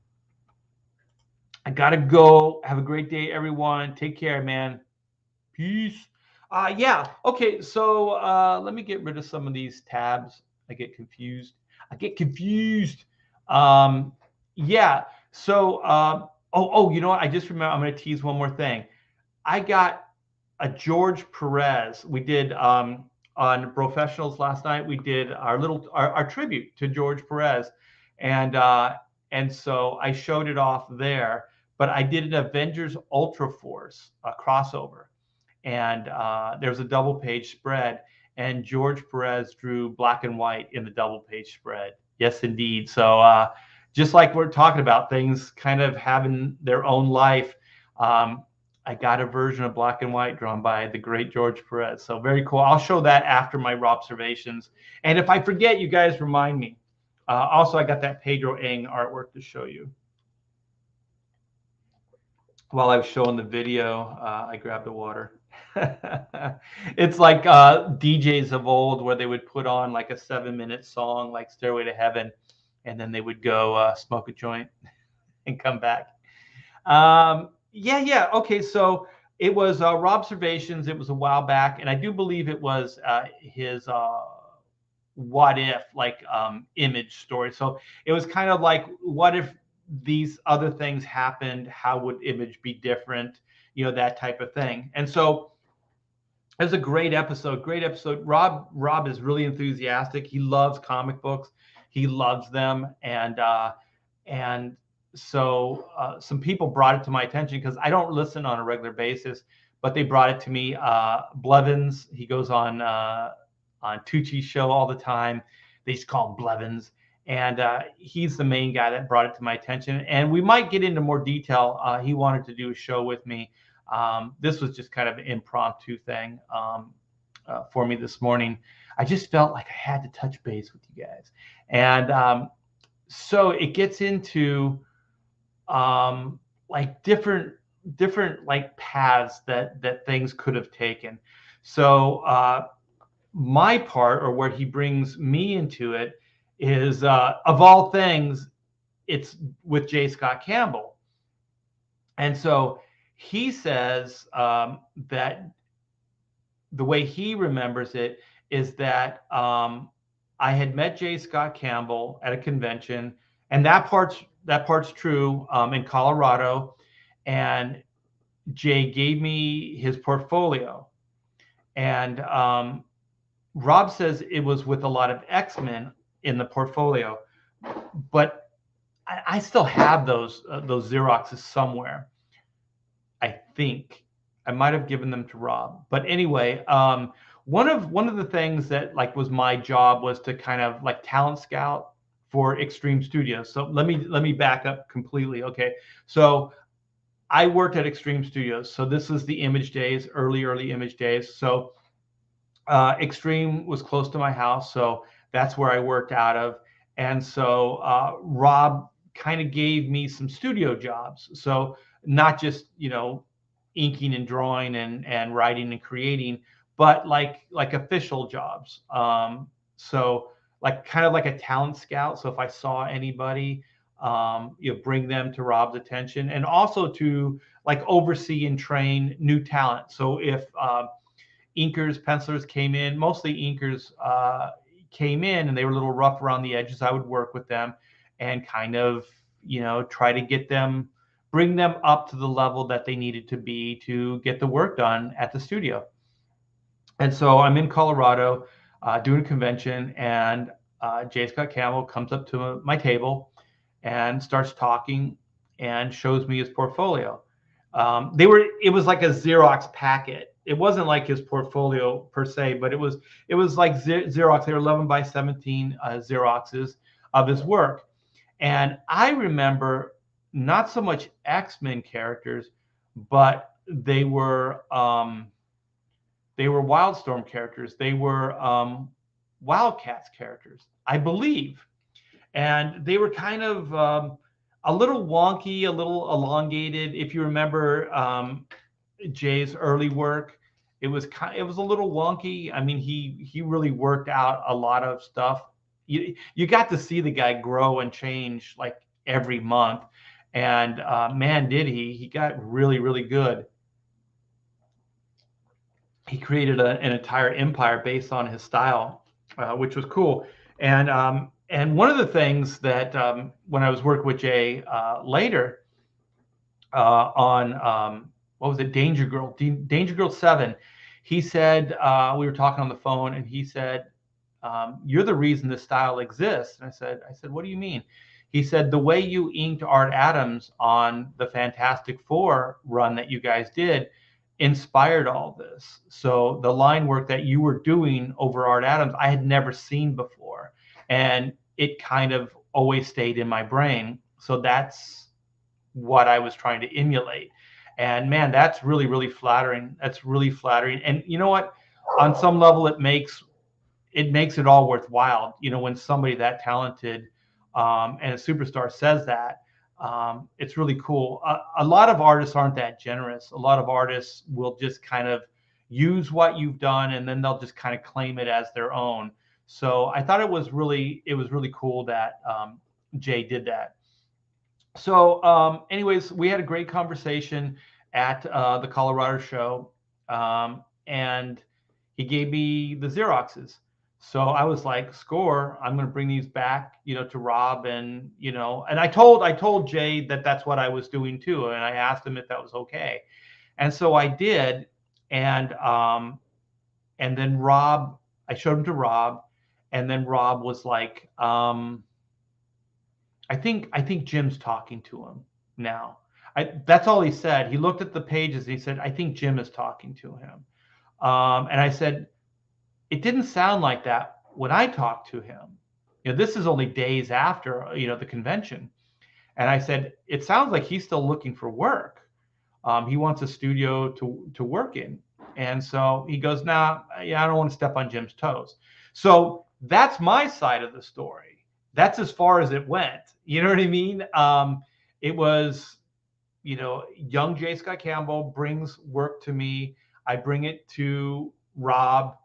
I gotta go. Have a great day, everyone. Take care, man. Peace. Yeah. Okay. So let me get rid of some of these tabs. I get confused. Yeah. So you know what? I just remember. I'm going to tease one more thing. I got a George Perez. We did on Professionals last night. We did our tribute to George Perez, and so I showed it off there. But I did an Avengers Ultra Force crossover. And there was a double page spread, and George Perez drew black and white in the double page spread. Yes, indeed. So just like we're talking about, things kind of having their own life. I got a version of black and white drawn by the great George Perez. So very cool. I'll show that after my Robservations. And if I forget, you guys remind me. Also, I got that Pedro Ng artwork to show you. While I was showing the video, I grabbed the water. It's like DJs of old, where they would put on like a 7-minute song like Stairway to Heaven, and then they would go smoke a joint and come back. Yeah. Okay, so it was Robservations. It was a while back, and I do believe it was his what if, like, image story. So it was kind of like, what if these other things happened? How would image be different? That type of thing. And so it was a great episode. Rob is really enthusiastic. He loves comic books. He loves them. And so some people brought it to my attention, because I don't listen on a regular basis, but they brought it to me. Blevins, he goes on Tucci's show all the time. They just call him Blevins. And he's the main guy that brought it to my attention. And we might get into more detail. He wanted to do a show with me. This was just kind of an impromptu thing for me this morning. I just felt like I had to touch base with you guys. And so it gets into like different like paths that things could have taken. So my part, or where he brings me into it, is of all things, it's with J. Scott Campbell. And so he says that the way he remembers it is that I had met J. Scott Campbell at a convention, and that part's true, in Colorado, and Jay gave me his portfolio, and Rob says it was with a lot of X-Men in the portfolio, but I still have those Xeroxes somewhere. I think I might have given them to Rob, but anyway, one of the things that like was my job was to kind of like talent scout for Extreme Studios. So let me back up completely. Okay, so I worked at Extreme Studios. So this is the Image days, early Image days. So Extreme was close to my house, so that's where I worked out of. And so Rob kind of gave me some studio jobs. So not just inking and drawing and writing and creating, but like official jobs. So like kind of like a talent scout. So if I saw anybody, bring them to Rob's attention, and also to like oversee and train new talent. So if inkers, pencilers came in, mostly inkers came in and they were a little rough around the edges, I would work with them and kind of, try to get them, bring them up to the level that they needed to be to get the work done at the studio. And so I'm in Colorado doing a convention, and J. Scott Campbell comes up to my table and starts talking and shows me his portfolio. It was like a Xerox packet. It wasn't like his portfolio per se, but it was like Xerox. They were 11 by 17 Xeroxes of his work. And I remember not so much X-Men characters, but they were Wildstorm characters. They were Wildcats characters, I believe. And they were kind of a little wonky, a little elongated. If you remember Jay's early work, it was a little wonky. I mean, he really worked out a lot of stuff. You got to see the guy grow and change like every month, and man, did he got really, really good. He created an entire empire based on his style, which was cool. And one of the things that when I was working with Jay later on what was it, Danger Girl, Danger Girl 7, he said, we were talking on the phone, and he said, "You're the reason this style exists." And I said, "What do you mean?" He said, "The way you inked Art Adams on the Fantastic Four run that you guys did inspired all this. So the line work that you were doing over Art Adams, I had never seen before. And it kind of always stayed in my brain. So that's what I was trying to emulate." And man, that's really, really flattering. That's really flattering. And you know what? On some level, it makes it all worthwhile. When somebody that talented and a superstar says that, it's really cool. A lot of artists aren't that generous. A lot of artists will just kind of use what you've done, and then they'll just kind of claim it as their own. So I thought it was really cool that Jay did that. So anyways, we had a great conversation at the Colorado show, and he gave me the Xeroxes. So I was like, score, I'm going to bring these back, to Rob. And, and I told Jay that that's what I was doing too. And I asked him if that was okay. And so I did. And then Rob, I showed him to Rob, and then Rob was like, I think Jim's talking to him now. That's all he said. He looked at the pages. And he said, "I think Jim is talking to him." And I said, "It didn't sound like that when I talked to him. This is only days after, the convention." And I said, "It sounds like he's still looking for work. He wants a studio to work in." And so he goes, "Nah, yeah, I don't want to step on Jim's toes." So that's my side of the story. That's as far as it went. You know what I mean? it was, young J. Scott Campbell brings work to me. I bring it to Rob,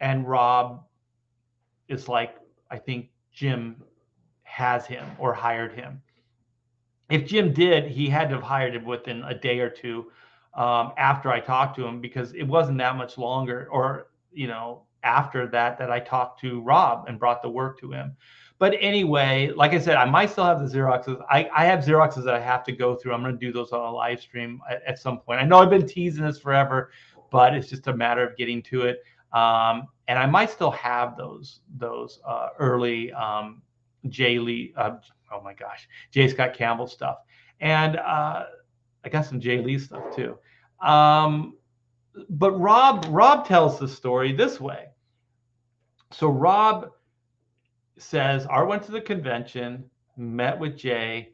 and Rob is like, I think Jim has him or hired him. If Jim did, he had to have hired him within a day or two after I talked to him, because it wasn't that much longer, or after that I talked to Rob and brought the work to him. But anyway, like I said, I might still have the Xeroxes. I have Xeroxes that I have to go through. I'm going to do those on a live stream at some point. I know I've been teasing this forever, but it's just a matter of getting to it. And I might still have those early Jay Lee. Oh my gosh, J. Scott Campbell stuff, and I got some Jay Lee stuff too. But Rob tells the story this way. So Rob says, Art went to the convention, met with Jay,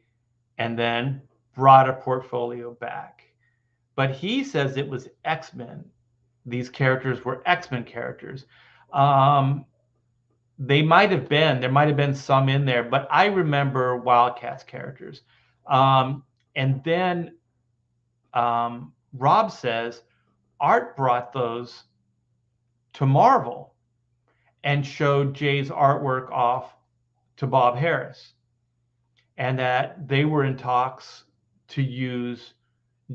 and then brought a portfolio back. But he says it was X-Men. These characters were X-Men characters. There might have been some in there, but I remember Wildcats characters. And then Rob says Art brought those to Marvel and showed Jay's artwork off to Bob Harris, and that they were in talks to use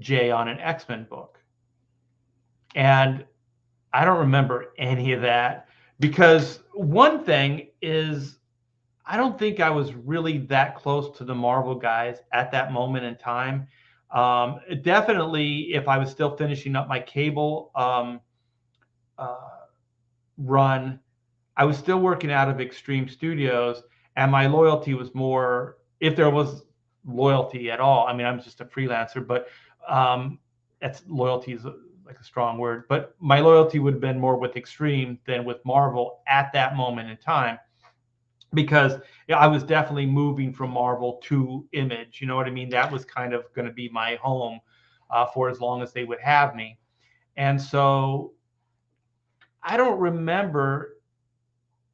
Jay on an X-Men book. And I don't remember any of that, because one thing is, I don't think I was really that close to the Marvel guys at that moment in time. Definitely, if I was still finishing up my Cable run, I was still working out of Extreme Studios, and my loyalty was more, if there was loyalty at all. I mean, I'm just a freelancer, but that's, loyalty is like a strong word, but my loyalty would have been more with Extreme than with Marvel at that moment in time, because I was definitely moving from Marvel to Image. You know what I mean? That was kind of going to be my home for as long as they would have me. And so I don't remember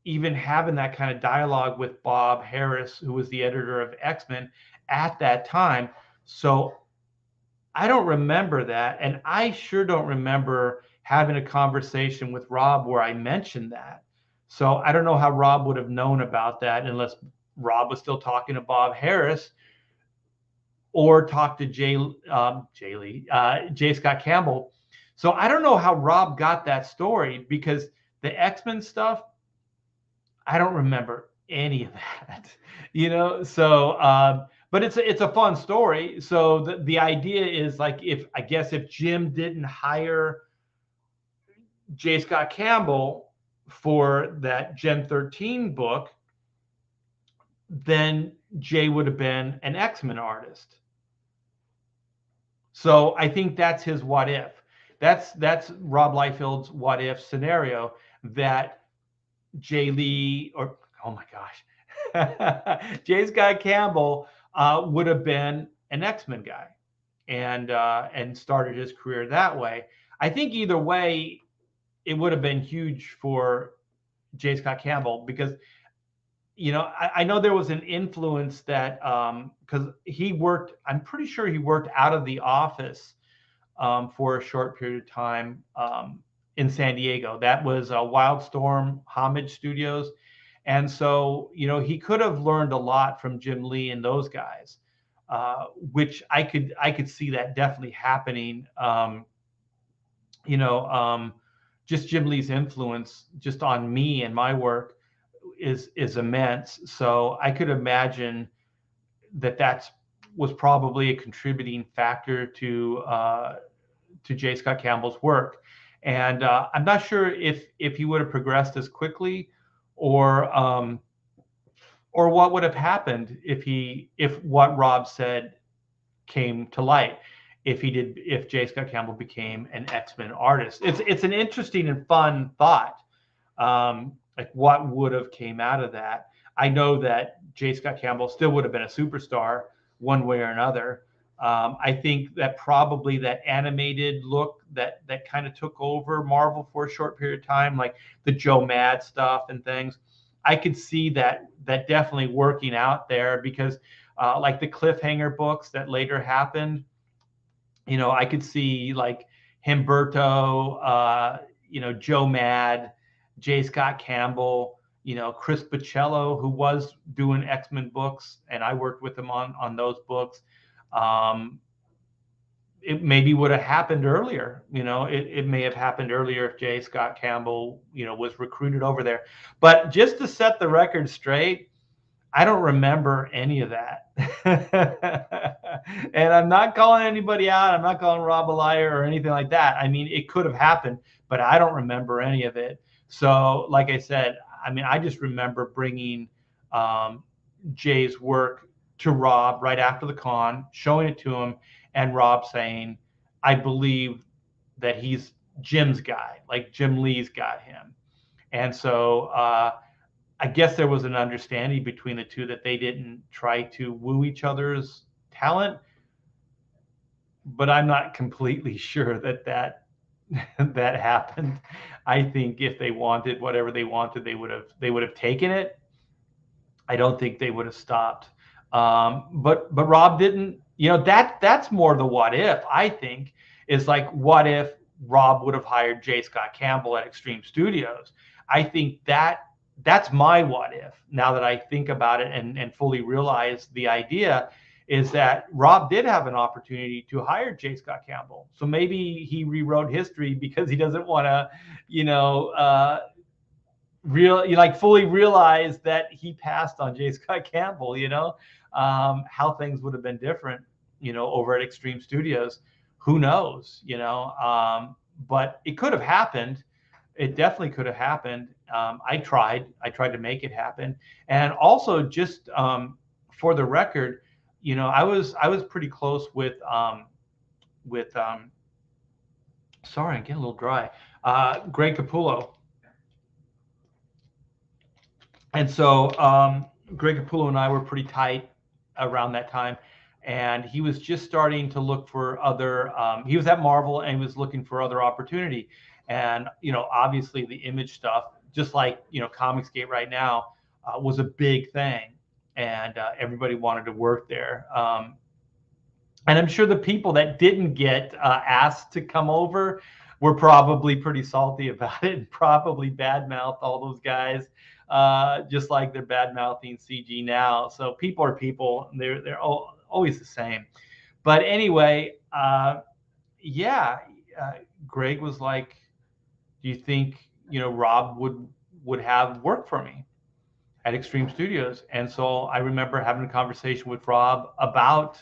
even having that kind of dialogue with Bob Harris, who was the editor of X-Men at that time. So I don't remember that. And I sure don't remember having a conversation with Rob where I mentioned that. So I don't know how Rob would have known about that, unless Rob was still talking to Bob Harris or talked to Jay Scott Campbell. So I don't know how Rob got that story, because the X-Men stuff, I don't remember any of that, so but it's a fun story. So the idea is, like, if Jim didn't hire J. Scott Campbell for that Gen 13 book, then Jay would have been an X-Men artist. So I think that's his what if. That's Rob Liefeld's what if scenario, that Jay Lee, or oh my gosh, J. Scott Campbell would have been an X-Men guy, and started his career that way. I think either way, it would have been huge for J. Scott Campbell, because I know there was an influence that, because I'm pretty sure he worked out of the office for a short period of time in San Diego. That was Wildstorm Homage Studios. And so, he could have learned a lot from Jim Lee and those guys, which I could see that definitely happening. Just Jim Lee's influence just on me and my work is immense. So I could imagine that was probably a contributing factor to J. Scott Campbell's work. And I'm not sure if he would have progressed as quickly, or what would have happened if what Rob said came to light, if J. Scott Campbell became an X-Men artist. It's an interesting and fun thought, like what would have came out of that. I know that J. Scott Campbell still would have been a superstar one way or another. I think that probably that animated look that kind of took over Marvel for a short period of time, like the Joe Mad stuff and things, I could see that definitely working out there, because like the cliffhanger books that later happened. I could see like Humberto, Joe Mad, J. Scott Campbell, Chris Bachalo, who was doing X-Men books, and I worked with him on those books. It maybe would have happened earlier. It may have happened earlier if J. Scott Campbell, was recruited over there. But just to set the record straight, I don't remember any of that. And I'm not calling anybody out. I'm not calling Rob a liar or anything like that. I mean, it could have happened, but I don't remember any of it. So, like I said, I just remember bringing Jay's work to Rob right after the con, showing it to him, and Rob saying, I believe that he's Jim's guy, like Jim Lee's got him. And so I guess there was an understanding between the two that they didn't try to woo each other's talent, but I'm not completely sure that happened. I think if they wanted whatever they wanted, they would have taken it. I don't think they would have stopped. But Rob didn't. That's more the what if. I think is like, what if Rob would have hired J. Scott Campbell at Extreme Studios? I think that's my what if. Now that I think about it and fully realize the idea, is that Rob did have an opportunity to hire J. Scott Campbell. So maybe he rewrote history because he doesn't want to, fully realize that he passed on J. Scott Campbell. How things would have been different, over at Extreme Studios. Who knows? But it could have happened. It definitely could have happened. I tried to make it happen. And also, just for the record, I was pretty close with sorry, I'm getting a little dry. Greg Capullo. And so Greg Capullo and I were pretty tight around that time. And he was just starting to look for other, he was at Marvel and he was looking for other opportunity. And, obviously the Image stuff, just like, Comicsgate right now, was a big thing. And everybody wanted to work there. And I'm sure the people that didn't get asked to come over were probably pretty salty about it and probably badmouthed all those guys, just like they're badmouthing CG now. So people are people. They're always the same. But anyway, Greg was like, do you think, Rob would have work for me at Extreme Studios? And so I remember having a conversation with Rob about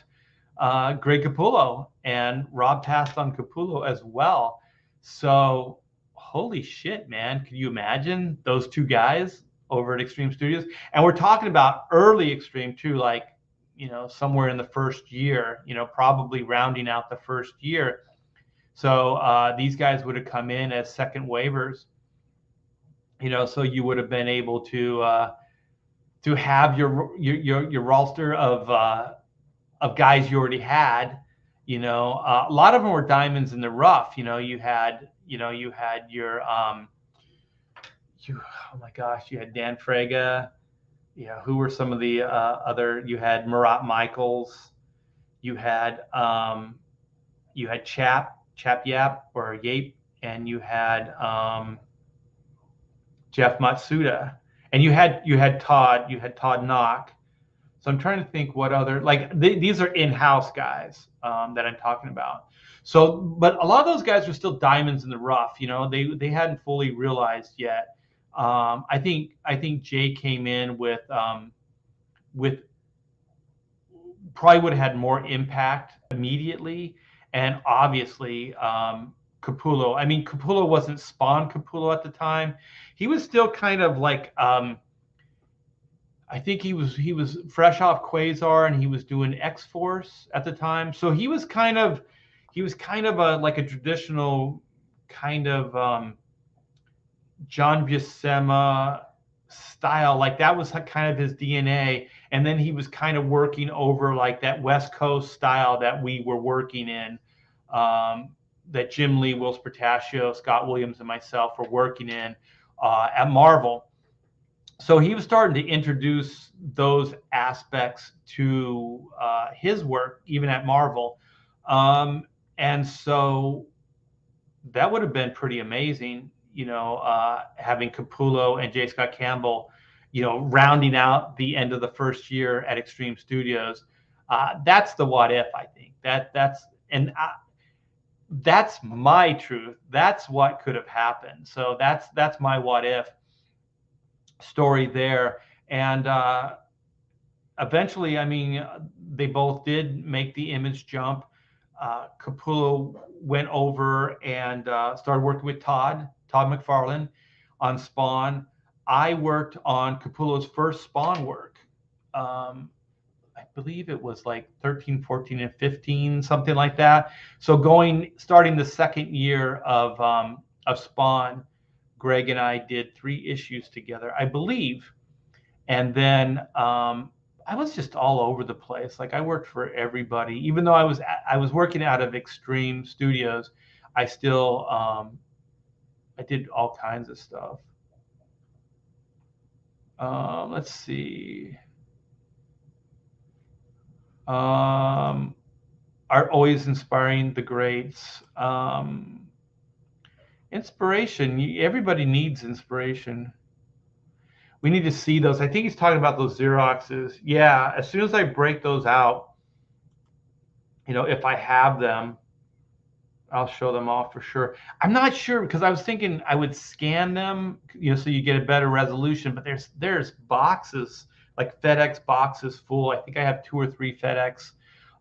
Greg Capullo, and Rob passed on Capullo as well. So holy shit, man. Can you imagine those two guys over at Extreme Studios? And we're talking about early Extreme too, like, somewhere in the first year, probably rounding out the first year. So these guys would have come in as second waivers, so you would have been able to have your roster of guys you already had. A lot of them were diamonds in the rough. You had your oh my gosh, you had Dan Frega. Who were some of the other? You had Marat Michaels. You had Chap Yap or Yape, and you had Jeff Matsuda, and you had Todd Knock. So I'm trying to think what other, like these are in-house guys that I'm talking about. So, but a lot of those guys are still diamonds in the rough. They hadn't fully realized yet. I think Jay came in with probably would have had more impact immediately, and obviously Capullo. I mean, Capullo wasn't Spawn Capullo at the time. He was still kind of like I think he was fresh off Quasar, and he was doing X-Force at the time. So he was kind of like a traditional kind of John Buscema style. Like that was kind of his DNA. And then he was kind of working over like that West Coast style that we were working in, that Jim Lee, Will Spertasio, Scott Williams, and myself were working in at Marvel. So he was starting to introduce those aspects to his work, even at Marvel. And so that would have been pretty amazing, having Capullo and J. Scott Campbell, rounding out the end of the first year at Extreme Studios. That's the what if, I think. That's my truth. That's what could have happened. So that's my what if story there. And eventually, I mean, they both did make the Image jump. Capullo went over and started working with Todd McFarlane on Spawn. I worked on Capullo's first Spawn work. I believe it was like 13, 14, and 15, something like that. So starting the second year of Spawn, Greg and I did 3 issues together, I believe. And then I was just all over the place. Like, I worked for everybody, even though I was working out of Extreme Studios. I still I did all kinds of stuff. Let's see. Are always inspiring the greats. Inspiration. Everybody needs inspiration. We need to see those. I think he's talking about those Xeroxes. Yeah, as soon as I break those out, if I have them, I'll show them off for sure. I'm not sure, because I was thinking I would scan them, so you get a better resolution. But there's boxes, like FedEx boxes full. I think I have 2 or 3 FedEx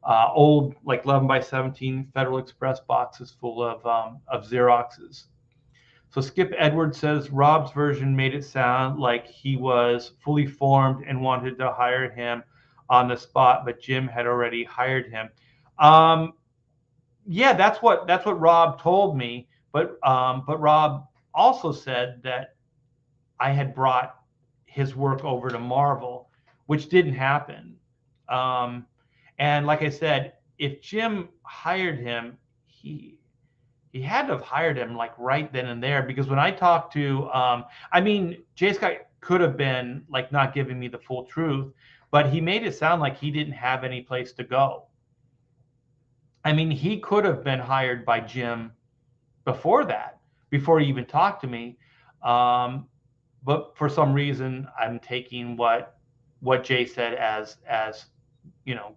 old, like 11 by 17 Federal Express boxes full of Xeroxes. So Skip Edwards says Rob's version made it sound like he was fully formed and wanted to hire him on the spot, but Jim had already hired him. Yeah, that's what Rob told me. But Rob also said that I had brought his work over to Marvel, which didn't happen. And like I said, if Jim hired him, he had to have hired him like right then and there, because when I talked to, J. Scott could have been like not giving me the full truth, but he made it sound like he didn't have any place to go. I mean, he could have been hired by Jim before he even talked to me. But for some reason, I'm taking what Jay said as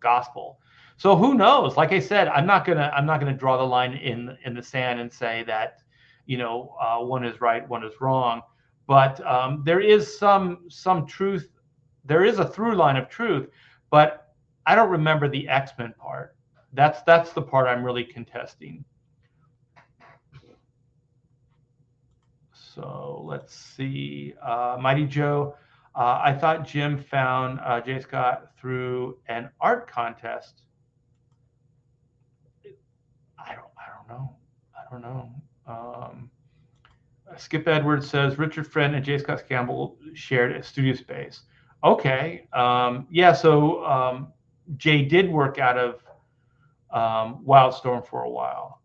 gospel. So who knows? Like I said, I'm not gonna draw the line in the sand and say that one is right, one is wrong. But there is some truth. There is a through line of truth, but I don't remember the X-Men part. That's the part I'm really contesting. So let's see. Mighty Joe, I thought Jim found J. Scott through an art contest. I don't know. Skip Edwards says Richard Friend and J. Scott Campbell shared a studio space. Okay. Yeah. So Jay did work out of Wildstorm for a while.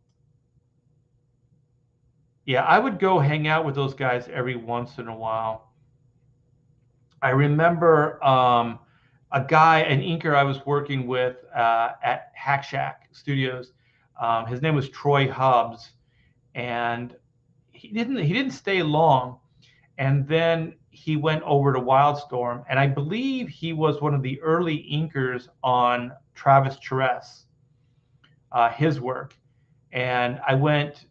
Yeah, I would go hang out with those guys every once in a while. I remember an inker I was working with at Hack Shack Studios. His name was Troy Hubbs, and he didn't stay long. And then he went over to Wildstorm, and I believe he was one of the early inkers on Travis Charest, his work. And I went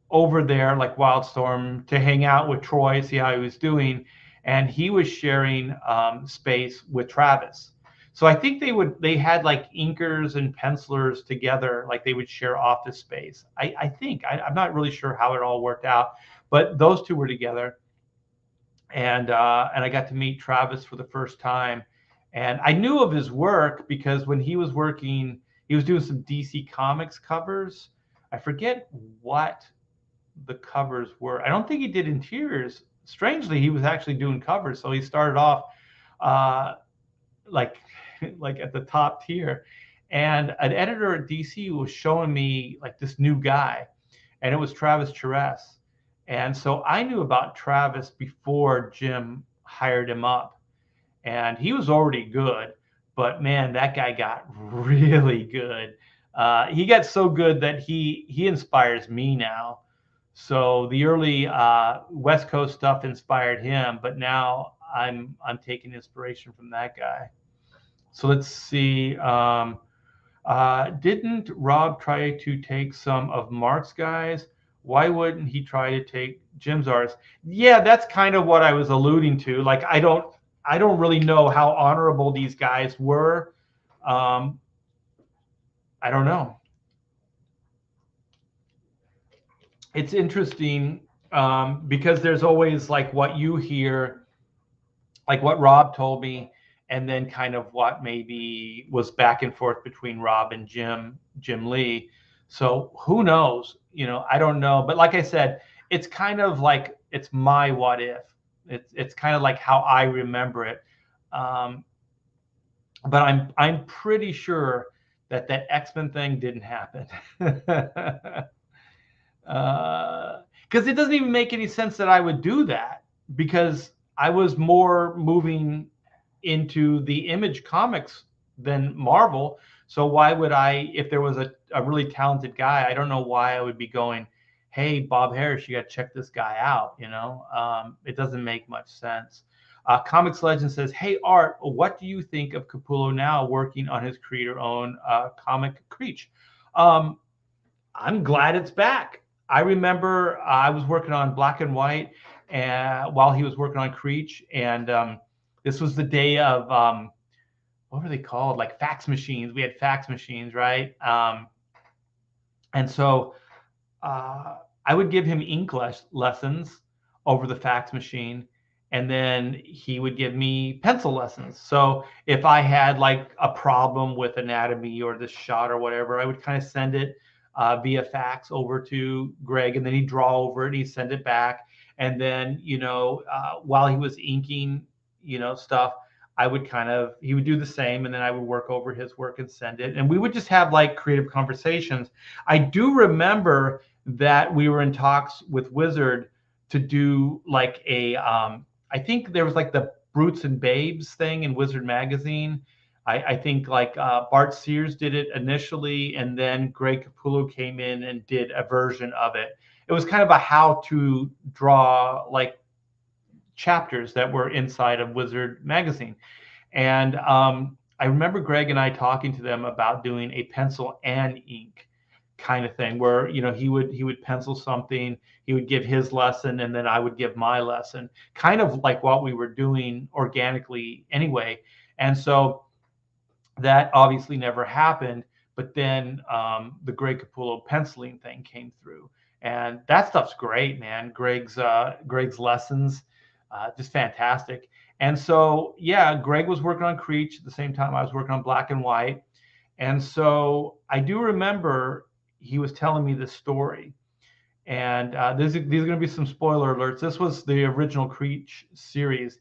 over there, like Wildstorm, to hang out with Troy, see how he was doing, and he was sharing space with Travis. So I think they had like inkers and pencilers together, like they would share office space. I think I'm not really sure how it all worked out, but those two were together, and I got to meet Travis for the first time, and I knew of his work because when he was working, he was doing some DC Comics covers. I forget what the covers were. I don't think he did interiors. Strangely, he was actually doing covers. So he started off like at the top tier. And an editor at DC was showing me like this new guy, and it was Travis Charest. And so I knew about Travis before Jim hired him up, and he was already good, but man, that guy got really good. He got so good that he inspires me now. So the early West Coast stuff inspired him, but now I'm taking inspiration from that guy. So let's see. Didn't Rob try to take some of Mark's guys? Why wouldn't he try to take Jim's artists? Yeah, that's kind of what I was alluding to. Like I don't really know how honorable these guys were. Um, I don't know. It's interesting because there's always like what you hear, like what Rob told me, and then kind of what maybe was back and forth between Rob and Jim Lee. So who knows? I don't know. But like I said, it's kind of like it's my what if. It's kind of like how I remember it. Um, but I'm pretty sure that X-Men thing didn't happen. Because it doesn't even make any sense that I would do that, because I was more moving into the Image comics than Marvel. So why would I, if there was a really talented guy, I don't know why I would be going, hey, Bob Harris, you got to check this guy out. It doesn't make much sense. Comics Legend says, hey, Art, what do you think of Capullo now working on his creator-owned comic Creech? I'm glad it's back. I remember I was working on Black and White while he was working on Creech, and this was the day of what were they called? Like fax machines. We had fax machines, right? And so I would give him ink lessons over the fax machine, and then he would give me pencil lessons. So if I had like a problem with anatomy or the shot or whatever, I would kind of send it via fax over to Greg, and then he'd draw over it, he'd send it back. And then, while he was inking, stuff, he would do the same, and then I would work over his work and send it. And we would just have like creative conversations. I do remember that we were in talks with Wizard to do like I think there was like the Brutes and Babes thing in Wizard magazine. I think like Bart Sears did it initially, and then Greg Capullo came in and did a version of it. It was kind of a how to draw like chapters that were inside of Wizard magazine. And I remember Greg and I talking to them about doing a pencil and ink kind of thing, where he would pencil something, he would give his lesson, and then I would give my lesson, kind of like what we were doing organically anyway. And so that obviously never happened. But then the Greg Capullo penciling thing came through, and that stuff's great, man. Greg's lessons, just fantastic. And so yeah, Greg was working on Creech at the same time I was working on Black and White. And so I do remember he was telling me this story, and these are going to be some spoiler alerts. This was the original Creech series,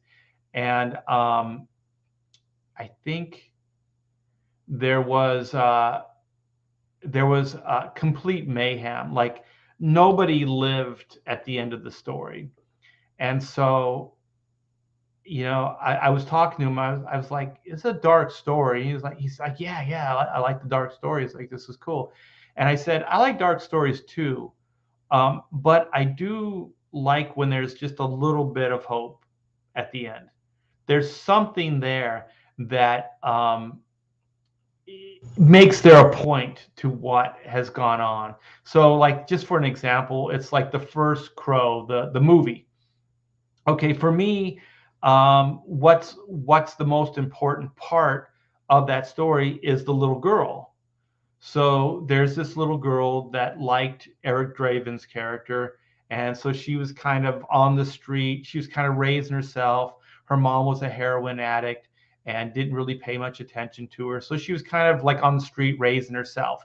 and I think there was complete mayhem. Like nobody lived at the end of the story, and so I was talking to him. I was like, "It's a dark story." He's like, "Yeah, I like the dark stories. Like this is cool." And I said, "I like dark stories too, but I do like when there's just a little bit of hope at the end. There's something there that makes there a point to what has gone on." So, like, just for an example, it's like the first Crow, the movie. Okay, for me, what's the most important part of that story is the little girl. So there's this little girl that liked Eric Draven's character, and so she was kind of on the street. She was kind of raising herself. Her mom was a heroin addict and didn't really pay much attention to her, so she was kind of like on the street raising herself.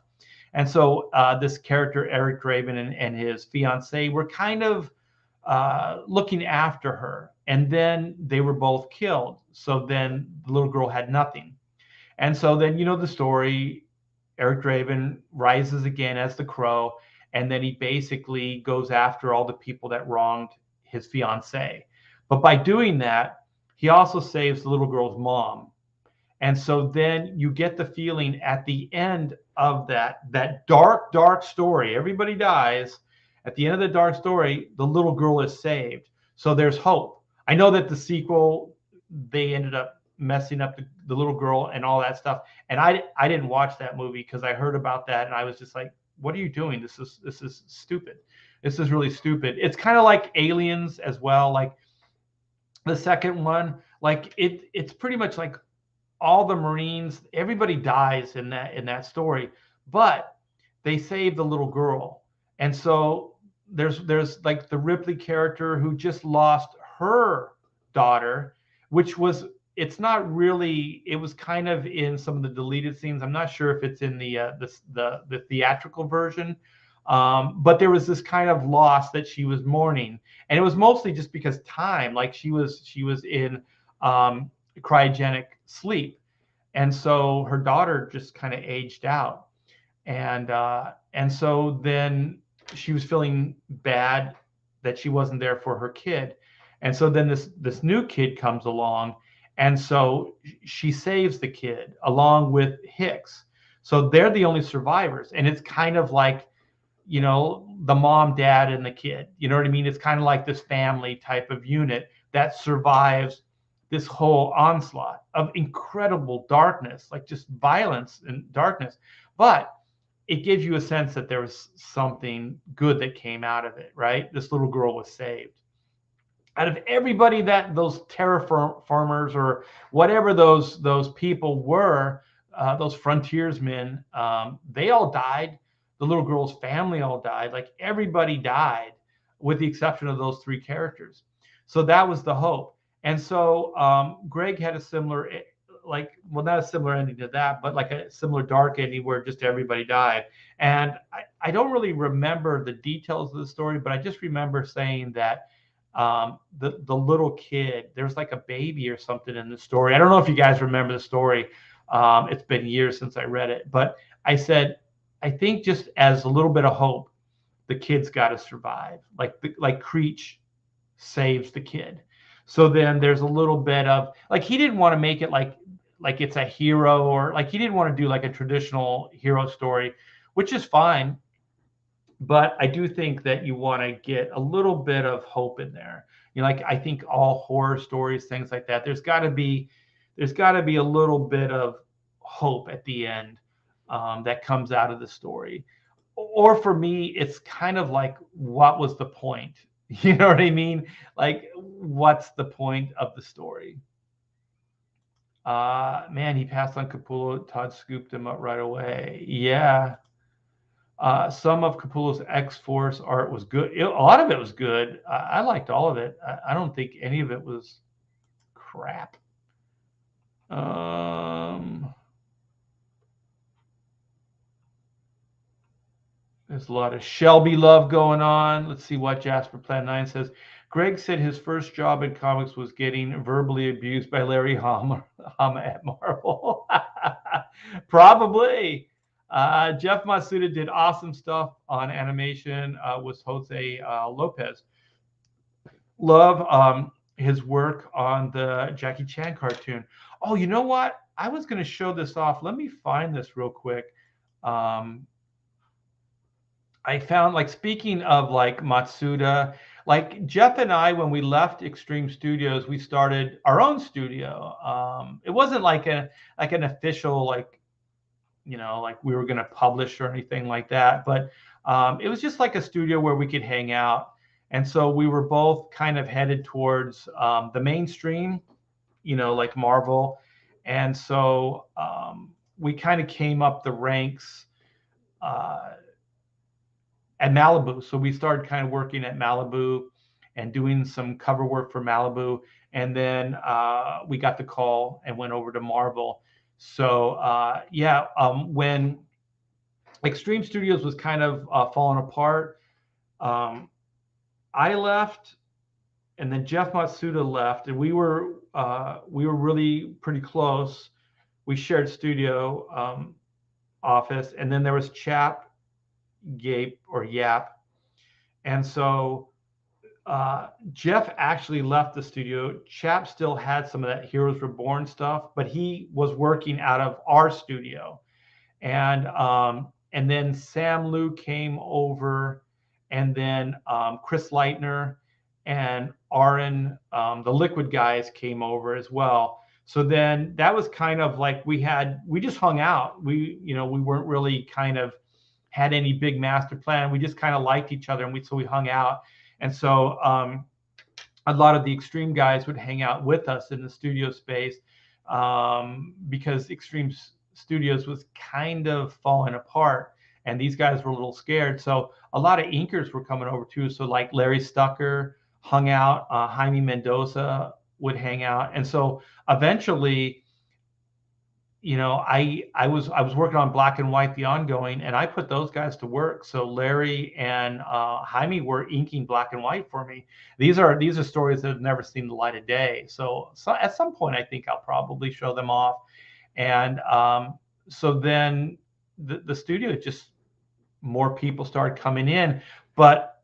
And so this character, Eric Draven, and his fiancee were kind of looking after her. And then they were both killed. So then the little girl had nothing. And so then, the story, Eric Draven rises again as the Crow, and then he basically goes after all the people that wronged his fiancee. But by doing that, he also saves the little girl's mom. And so then you get the feeling at the end of that dark story, everybody dies. At the end of the dark story, the little girl is saved. So there's hope. I know that the sequel, they ended up messing up the little girl and all that stuff. And I didn't watch that movie because I heard about that and I was just like, what are you doing? This is stupid. This is really stupid. It's kind of like Aliens as well. Like the second one, like it's pretty much like all the Marines, everybody dies in that story, but they save the little girl. And so there's like the Ripley character who just lost her daughter, which was, it's not really, it was kind of in some of the deleted scenes. I'm not sure if it's in the theatrical version. But there was this kind of loss that she was mourning, and it was mostly just because time, like she was in cryogenic sleep, and so her daughter just kind of aged out, and so then she was feeling bad that she wasn't there for her kid, and so then this new kid comes along, and so she saves the kid along with Hicks, so they're the only survivors, and it's kind of like, you know, the mom, dad, and the kid. You know what I mean? It's kind of like this family type of unit that survives this whole onslaught of incredible darkness, like just violence and darkness. But it gives you a sense that there was something good that came out of it, right? This little girl was saved. Out of everybody that those terraformers or whatever those people were, those frontiersmen, they all died. The little girl's family all died. Like everybody died, with the exception of those three characters. So that was the hope. And so Greg had a similar, like, well, not a similar ending to that, but like a similar dark ending where just everybody died. And I don't really remember the details of the story, but I just remember saying that the little kid, there's like a baby or something in the story. I don't know if you guys remember the story. It's been years since I read it, but I said, I think just as a little bit of hope, the kid's got to survive. Like Creech saves the kid. So then there's a little bit of, like, he didn't want to make it like it's a hero, or like he didn't want to do like a traditional hero story, which is fine. But I do think that you want to get a little bit of hope in there. You know, like I think all horror stories, things like that, there's got to be a little bit of hope at the end that comes out of the story. Or for me, it's kind of like, what was the point? You know what I mean? Like, what's the point of the story? Man, he passed on Capullo. Todd scooped him up right away. Yeah. Some of Capullo's X-Force art was good. A lot of it was good. I liked all of it. I don't think any of it was crap. There's a lot of Shelby love going on. Let's see what Jasper Plan 9 says. Greg said his first job in comics was getting verbally abused by Larry Hama at Marvel. Probably. Jeff Matsuda did awesome stuff on animation with Jose Lopez. Love his work on the Jackie Chan cartoon. Oh, you know what? I was going to show this off. Let me find this real quick. I found, like, speaking of like Matsuda, like Jeff and I, when we left Extreme Studios, we started our own studio. It wasn't like an official, like, you know, like we were going to publish or anything like that, but it was just like a studio where we could hang out. And so we were both kind of headed towards the mainstream, you know, like Marvel. And so we kind of came up the ranks at Malibu. So we started kind of working at Malibu and doing some cover work for Malibu. And then we got the call and went over to Marvel. So when Extreme Studios was kind of falling apart, I left, and then Jeff Matsuda left, and we were really pretty close. We shared studio office, and then there was Yap, and so Jeff actually left the studio. Chap still had some of that Heroes Reborn stuff, but he was working out of our studio. And then Sam Liu came over, and then Chris Leitner and Aaron, the Liquid guys, came over as well. So then that was kind of like we just hung out. We weren't really kind of had any big master plan. We just kind of liked each other, and we hung out. And so a lot of the Extreme guys would hang out with us in the studio space, because Extreme Studios was kind of falling apart, and these guys were a little scared. So a lot of inkers were coming over too. So like Larry Stucker hung out, Jaime Mendoza would hang out, and so eventually, I was working on Black and White, the ongoing, and I put those guys to work. So Larry and Jaime were inking Black and White for me. These are stories that have never seen the light of day. So at some point, I think I'll probably show them off. And so then the studio, just more people started coming in. But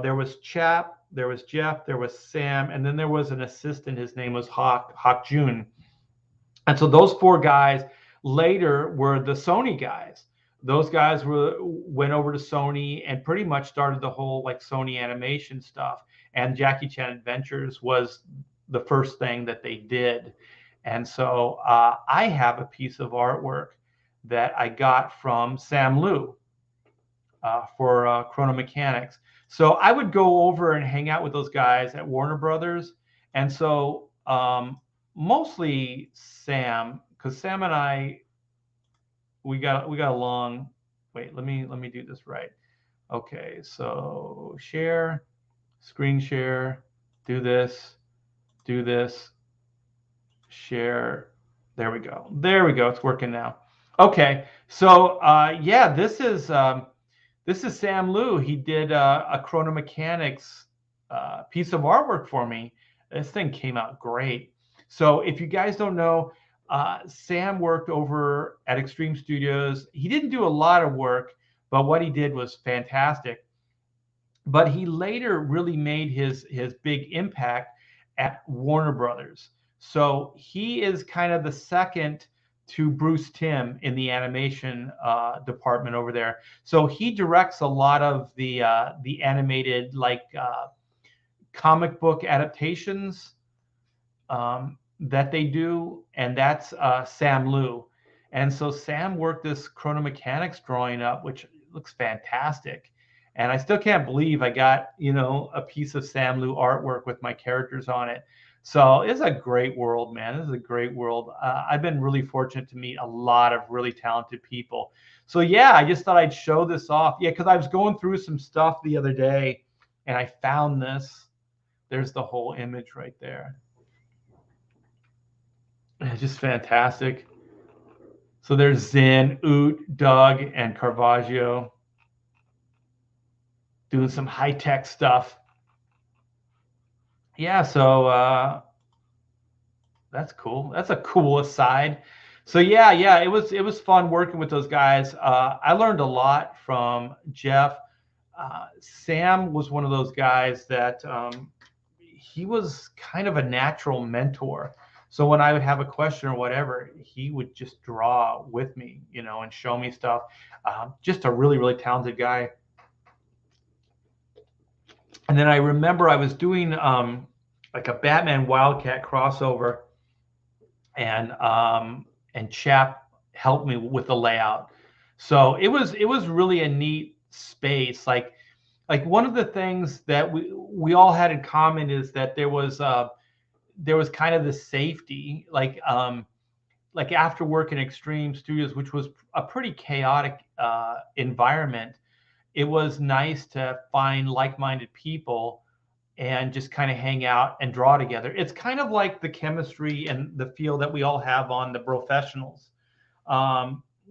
there was Chap, there was Jeff, there was Sam, and then there was an assistant. His name was Hawk June. And so those four guys later were the Sony guys. Those guys went over to Sony and pretty much started the whole like Sony animation stuff. And Jackie Chan Adventures was the first thing that they did. And so I have a piece of artwork that I got from Sam Liu for Chrono Mechanics. So I would go over and hang out with those guys at Warner Brothers. And so mostly Sam, because Sam and I, we got along. Wait, let me do this right. Okay, so share, screen share, do this, share. There we go. It's working now. Okay, so yeah, this is Sam Liu. He did a Chrono Mechanics piece of artwork for me. This thing came out great. So if you guys don't know, Sam worked over at Extreme Studios. He didn't do a lot of work, but what he did was fantastic. But he later really made his big impact at Warner Brothers. So he is kind of the second to Bruce Timm in the animation department over there. So he directs a lot of the animated comic book adaptations that they do, and that's Sam Liu. And so Sam worked this Chrono Mechanics drawing up, which looks fantastic. And I still can't believe I got, a piece of Sam Liu artwork with my characters on it. So it's a great world, man. This is a great world. I've been really fortunate to meet a lot of really talented people. So yeah, I just thought I'd show this off. Yeah, because I was going through some stuff the other day, and I found this. There's the whole image right there. It's just fantastic. So there's Zin, Oot, Doug, and Caravaggio doing some high-tech stuff. Yeah, so that's cool. That's a cool aside. So yeah, it was fun working with those guys. I learned a lot from Jeff. Sam was one of those guys that he was kind of a natural mentor. So when I would have a question or whatever, he would just draw with me, and show me stuff. Just a really, really talented guy. And then I remember I was doing like a Batman Wildcat crossover, and Chap helped me with the layout. So it was really a neat space. Like one of the things that we all had in common is that there was kind of the safety, like after working in Extreme Studios, which was a pretty chaotic environment. It was nice to find like-minded people and just kind of hang out and draw together. It's kind of like the chemistry and the feel that we all have on the Professionals.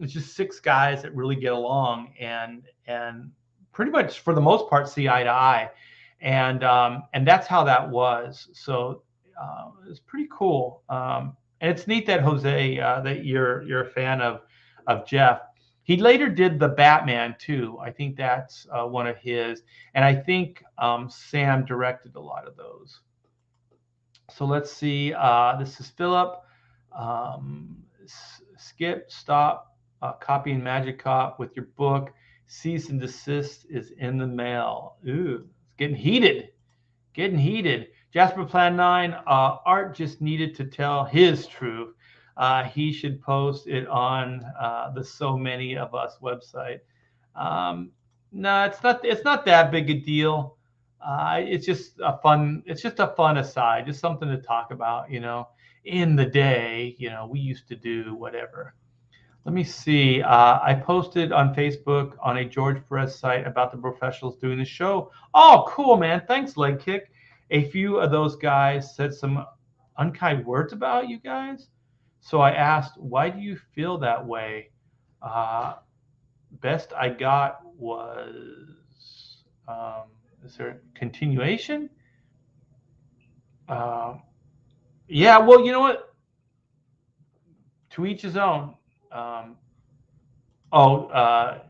It's just six guys that really get along and pretty much for the most part see eye to eye, and that's how that was. So it's pretty cool, and it's neat that Jose, that you're a fan of Jeff. He later did the Batman too. I think that's one of his, and I think Sam directed a lot of those. So let's see. This is Philip. Skip, stop copying Magic Cop with your book. Cease and desist is in the mail. Ooh, it's getting heated. Getting heated. Jasper Plan 9, Art just needed to tell his truth. He should post it on the So Many of Us website. No, it's not that big a deal. It's just a fun aside, just something to talk about, in the day, we used to do whatever. Let me see. I posted on Facebook on a George Perez site about the professionals doing the show. Oh, cool, man. Thanks, Leg Kick. A few of those guys said some unkind words about you guys. So I asked, why do you feel that way? Best I got was, is there a continuation? Yeah, well, you know what? To each his own.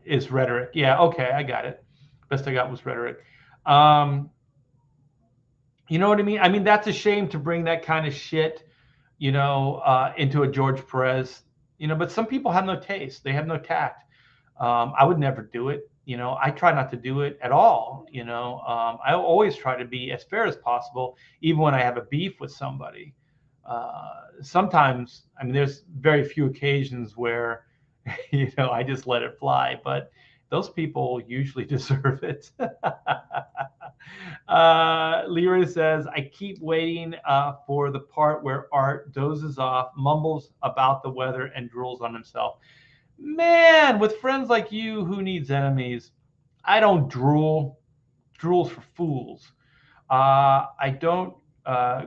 Is rhetoric. Yeah, okay, I got it. Best I got was rhetoric. You know what I mean? I mean, that's a shame to bring that kind of shit, into a George Perez, but some people have no taste. They have no tact. I would never do it. I try not to do it at all. I always try to be as fair as possible, even when I have a beef with somebody. Sometimes, I mean, there's very few occasions where, I just let it fly, but those people usually deserve it. Leroy says, I keep waiting for the part where Art dozes off, mumbles about the weather, and drools on himself. Man, with friends like you, who needs enemies? I don't drool. Drool's for fools. I don't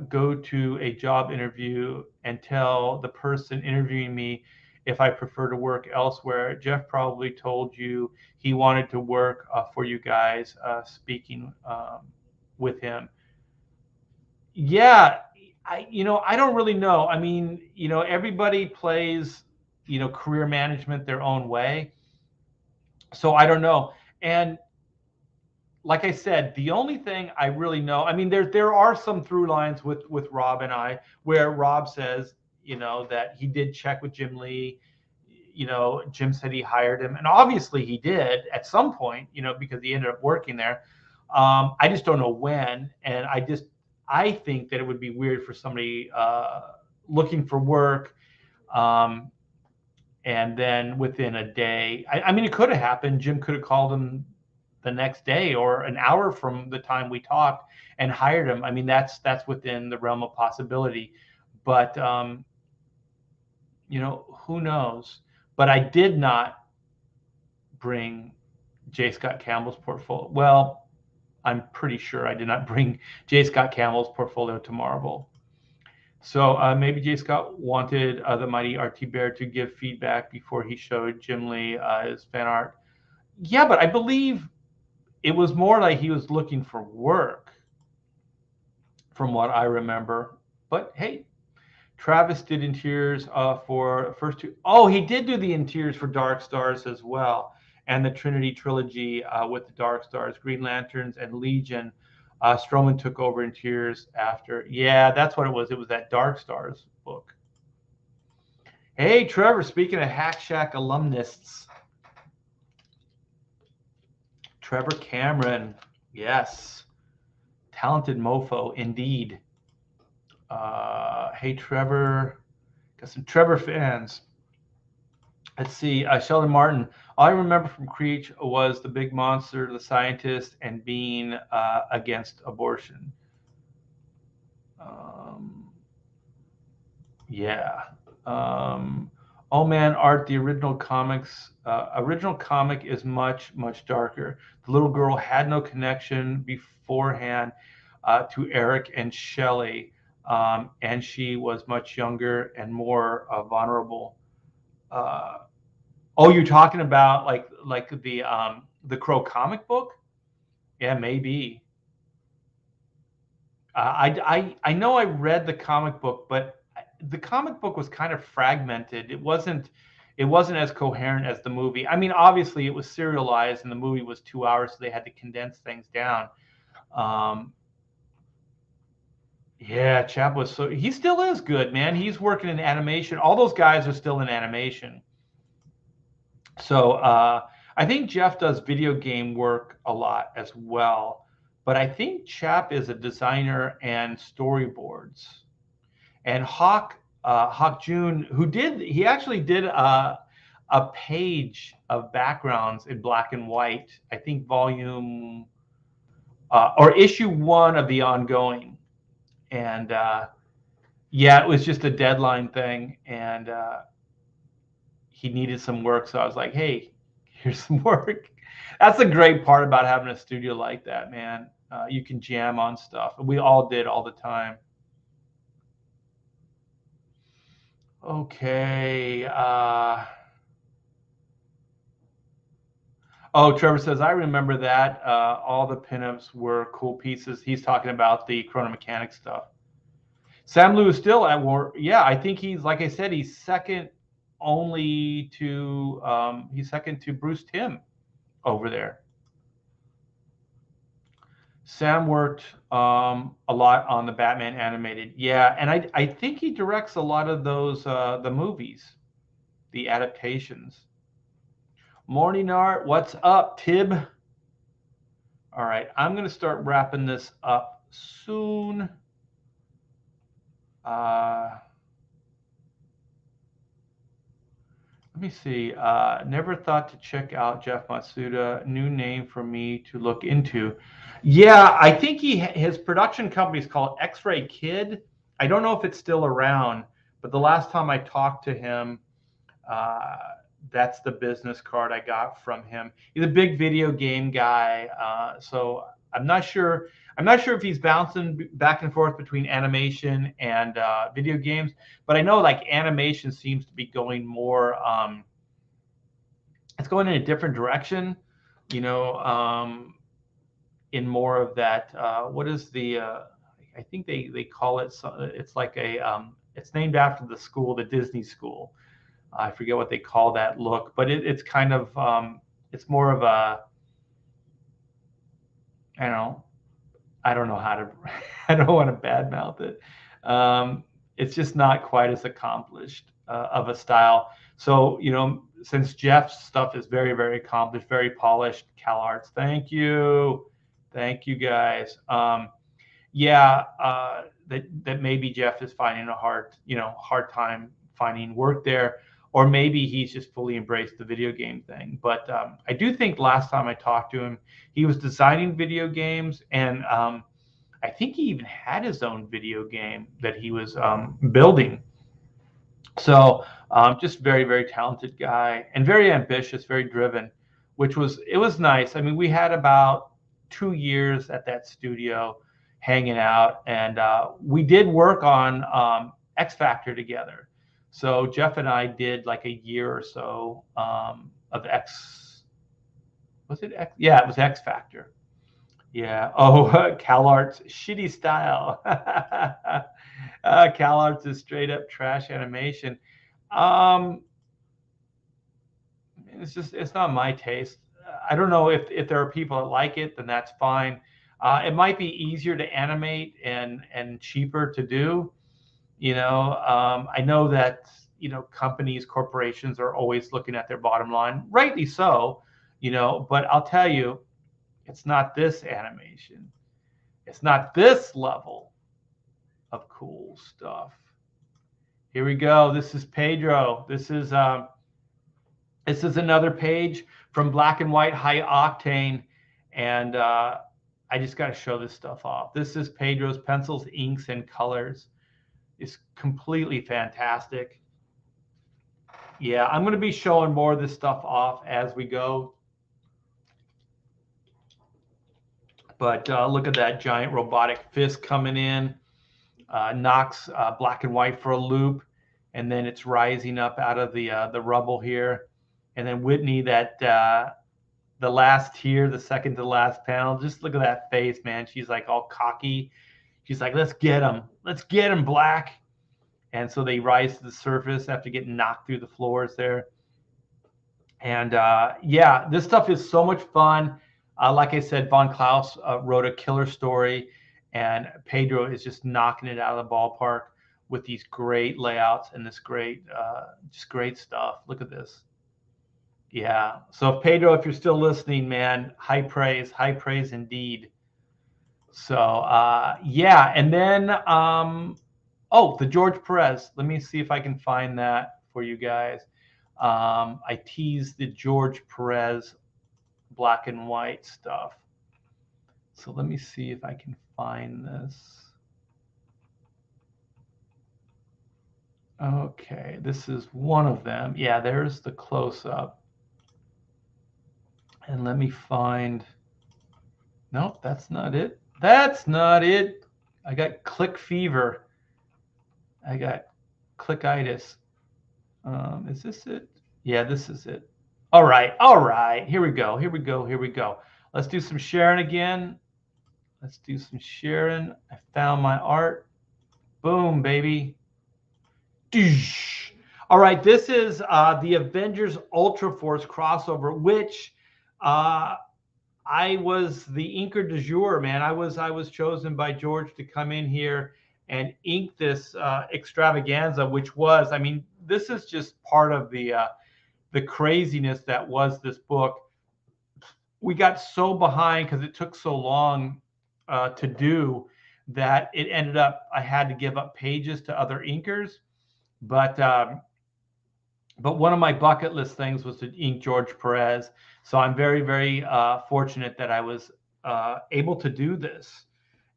go to a job interview and tell the person interviewing me if I prefer to work elsewhere. Jeff probably told you he wanted to work for you guys, speaking with him. Yeah, I don't really know. I mean, everybody plays, career management their own way. So I don't know. And like I said, the only thing I really know, I mean, there are some through lines with Rob and I, where Rob says, that he did check with Jim Lee. Jim said he hired him, and obviously he did at some point, because he ended up working there. I just don't know when, and I think that it would be weird for somebody looking for work, and then within a day, I mean, it could have happened. Jim could have called him the next day or an hour from the time we talked and hired him. I mean, that's within the realm of possibility, but who knows? But I did not bring J. Scott Campbell's portfolio. Well, I'm pretty sure I did not bring J. Scott Campbell's portfolio to Marvel. So maybe J. Scott wanted the mighty RT Bear to give feedback before he showed Jim Lee his fan art. Yeah, but I believe it was more like he was looking for work, from what I remember. But hey, Travis did interiors for first two. Oh, he did do the interiors for Dark Stars as well, and the Trinity trilogy with the Dark Stars, Green Lanterns, and Legion. Strowman took over interiors after. Yeah, that's what it was. It was that Dark Stars book. Hey, Trevor, speaking of Hack Shack alumnists, Trevor Cameron, yes, talented mofo indeed. Hey, Trevor, got some Trevor fans. Let's see, Sheldon Martin. All I remember from Creech was the big monster, the scientist, and being against abortion. Yeah. Oh man, Art, the original comic is much, much darker. The little girl had no connection beforehand to Eric and Shelley, and she was much younger and more vulnerable. Oh, you're talking about like the Crow comic book? Yeah, maybe. I know I read the comic book, but the comic book was kind of fragmented. it wasn't as coherent as the movie. I mean, obviously it was serialized and the movie was 2 hours, so they had to condense things down. Yeah, Chap was he still is good, man. He's working in animation. All those guys are still in animation. So I think Jeff does video game work a lot as well. But I think Chap is a designer and storyboards. And Hawk June, he actually did a page of backgrounds in black and white. I think volume or issue 1 of the ongoing. And yeah, it was just a deadline thing, and he needed some work. So I was like, hey, here's some work. That's a great part about having a studio like that, man. You can jam on stuff. We all did all the time. Okay. Oh, Trevor says, I remember that. All the pinups were cool pieces. He's talking about the Chrono Mechanics stuff. Sam Liu is still at war. Yeah, I think he's, like I said, he's second only to Bruce Timm over there. Sam worked a lot on the Batman animated. Yeah, and I think he directs a lot of those the movies, the adaptations. Morning Art, what's up, Tib? All right, I'm going to start wrapping this up soon. Let me see. Never thought to check out Jeff Matsuda. New name for me to look into. Yeah, I think his production company is called X-Ray Kid. I don't know if it's still around, but the last time I talked to him, that's the business card I got from him. He's a big video game guy, so I'm not sure. I'm not sure if he's bouncing back and forth between animation and video games, but I know like animation seems to be going more. It's going in a different direction, you know, in more of that. What is the? I think they call it. It's like a. It's named after the school, the Disney school. I forget what they call that look, but it's kind of. It's more of a. I don't know how to. I don't want to badmouth it. It's just not quite as accomplished of a style. So since Jeff's stuff is very, very accomplished, very polished, CalArts, thank you guys. Yeah, that maybe Jeff is finding a hard time finding work there, or maybe he's just fully embraced the video game thing. But I do think last time I talked to him, he was designing video games, and I think he even had his own video game that he was building. So just very, very talented guy, and very ambitious, very driven, it was nice. I mean, we had about 2 years at that studio hanging out, and we did work on X Factor together. So Jeff and I did like a year or so of X. Was it X? Yeah, it was X Factor. Yeah. Oh, CalArts shitty style. CalArts is straight up trash animation. It's not my taste. I don't know if there are people that like it, then that's fine. It might be easier to animate and cheaper to do. I know that companies, corporations are always looking at their bottom line, rightly so. But I'll tell you, it's not this animation. It's not this level of cool stuff. Here we go. This is Pedro. This is another page from Black and White High Octane, and I just got to show this stuff off. This is Pedro's pencils, inks, and colors. It's completely fantastic. Yeah, I'm going to be showing more of this stuff off as we go. But look at that giant robotic fist coming in, knocks Black and White for a loop, and then it's rising up out of the rubble here. And then Whitney, the last tier, the second to last panel, just look at that face, man. She's like all cocky. She's like, let's get him, Black. And so they rise to the surface after getting knocked through the floors there. And yeah, this stuff is so much fun. Like I said, Von Klaus wrote a killer story, and Pedro is just knocking it out of the ballpark with these great layouts and this great, just great stuff. Look at this. Yeah. So Pedro, if you're still listening, man, high praise indeed. So yeah, and then oh, the George Perez. Let me see if I can find that for you guys. I teased the George Perez black and white stuff. So let me see if I can find this. Okay, this is one of them. Yeah, there's the close-up. And let me find, nope, that's not it. That's not it. I got click fever. I got clickitis. Is this it? Yeah, this is it. All right. Here we go. Let's do some sharing again. Let's do some sharing. I found my art. Boom, baby. All right, this is the Avengers Ultra Force crossover, which I was the inker du jour, man. I was chosen by George to come in here and ink this extravaganza, which was, I mean, this is just part of the craziness that was this book. We got so behind because it took so long to do that it ended up I had to give up pages to other inkers. But one of my bucket list things was to ink George Perez. So I'm very fortunate that I was able to do this.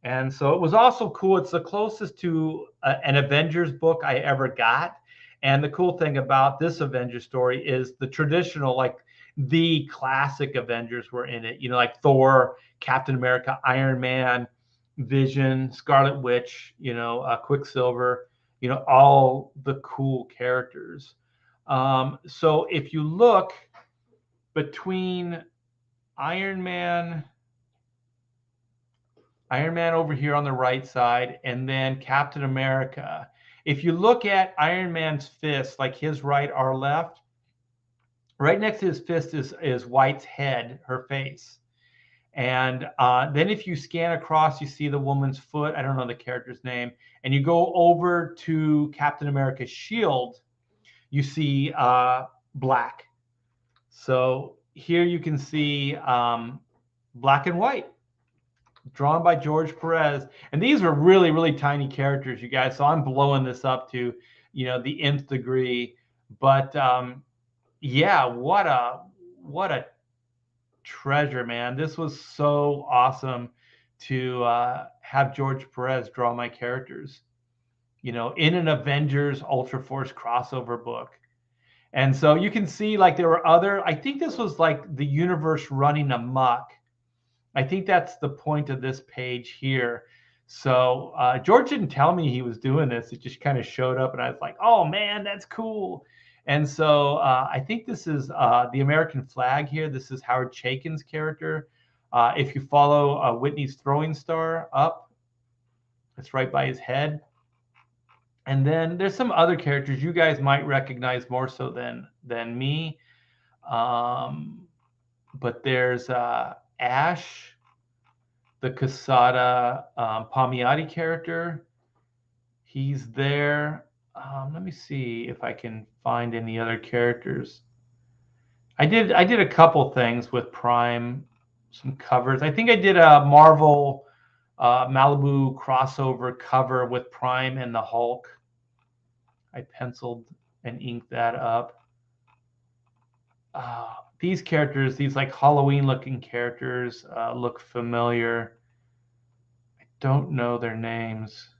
And so it was also cool. It's the closest to an Avengers book I ever got. And the cool thing about this Avengers story is the traditional, like the classic Avengers were in it. You know, like Thor, Captain America, Iron Man, Vision, Scarlet Witch, you know, Quicksilver, you know, all the cool characters. So if you look between Iron Man over here on the right side, and then Captain America. If you look at Iron Man's fist, like his right, our left, right next to his fist is White's head, her face. And then if you scan across, you see the woman's foot. I don't know the character's name. And you go over to Captain America's shield, you see black. So here you can see black and white, drawn by George Perez. And these are really tiny characters, you guys. So I'm blowing this up to, you know, the nth degree. But yeah, what a treasure, man. This was so awesome to have George Perez draw my characters, you know, in an Avengers Ultra Force crossover book. And so you can see, like, there were other, I think this was like the universe running amok. I think that's the point of this page here. So George didn't tell me he was doing this. It just kind of showed up, and I was like, oh, man, that's cool. And so I think this is the American flag here. This is Howard Chaykin's character. If you follow Whitney's throwing star up, it's right by his head. And then there's some other characters you guys might recognize more so than me. But there's Ash, the Quesada Palmiotti character. He's there. Let me see if I can find any other characters. I did a couple things with Prime, some covers. I think I did a Marvel Malibu crossover cover with Prime and the Hulk. I penciled and inked that up. These characters, these like Halloween looking characters, look familiar. I don't know their names.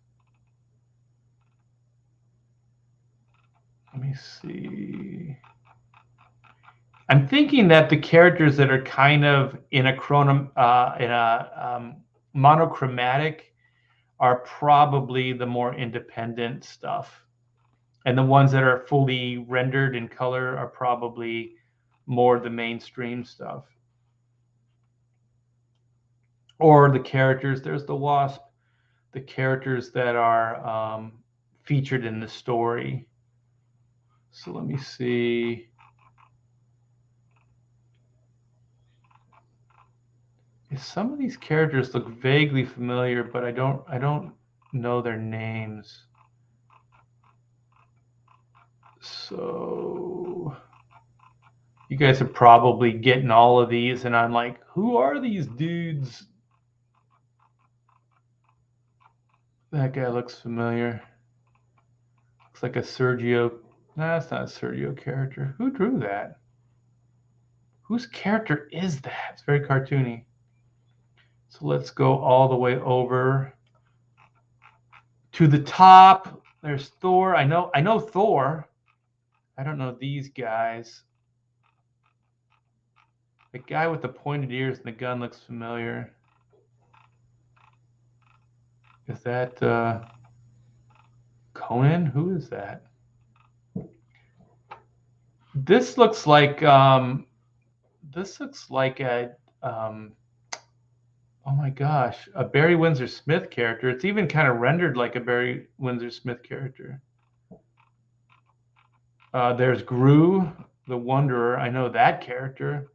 Let me see. I'm thinking that the characters that are kind of in a monochromatic are probably the more independent stuff. And the ones that are fully rendered in color are probably more the mainstream stuff. Or the characters, there's the Wasp, the characters that are featured in the story. So let me see. Some of these characters look vaguely familiar, but I don't know their names. So you guys are probably getting all of these, and I'm like, who are these dudes? That guy looks familiar. Looks like a Sergio. Nah, that's not a Sergio character. Who drew that? Whose character is that? It's very cartoony. So let's go all the way over to the top. There's Thor. I know Thor. I don't know these guys. The guy with the pointed ears and the gun looks familiar. Is that Conan? Who is that? This looks like a oh my gosh, a Barry Windsor Smith character. It's even kind of rendered like a Barry Windsor Smith character. There's Gru, the Wanderer. I know that character.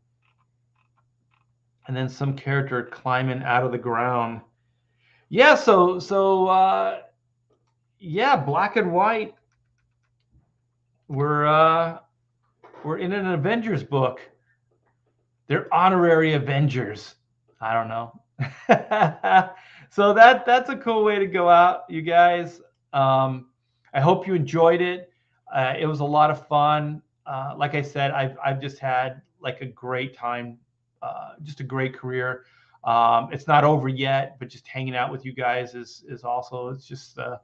And then some character climbing out of the ground. Yeah, yeah, Black and White. We're in an Avengers book. They're honorary Avengers. I don't know. So that's a cool way to go out, you guys. I hope you enjoyed it. It was a lot of fun. Like I said, I've just had like a great time, just a great career. It's not over yet, but just hanging out with you guys is also, it's just the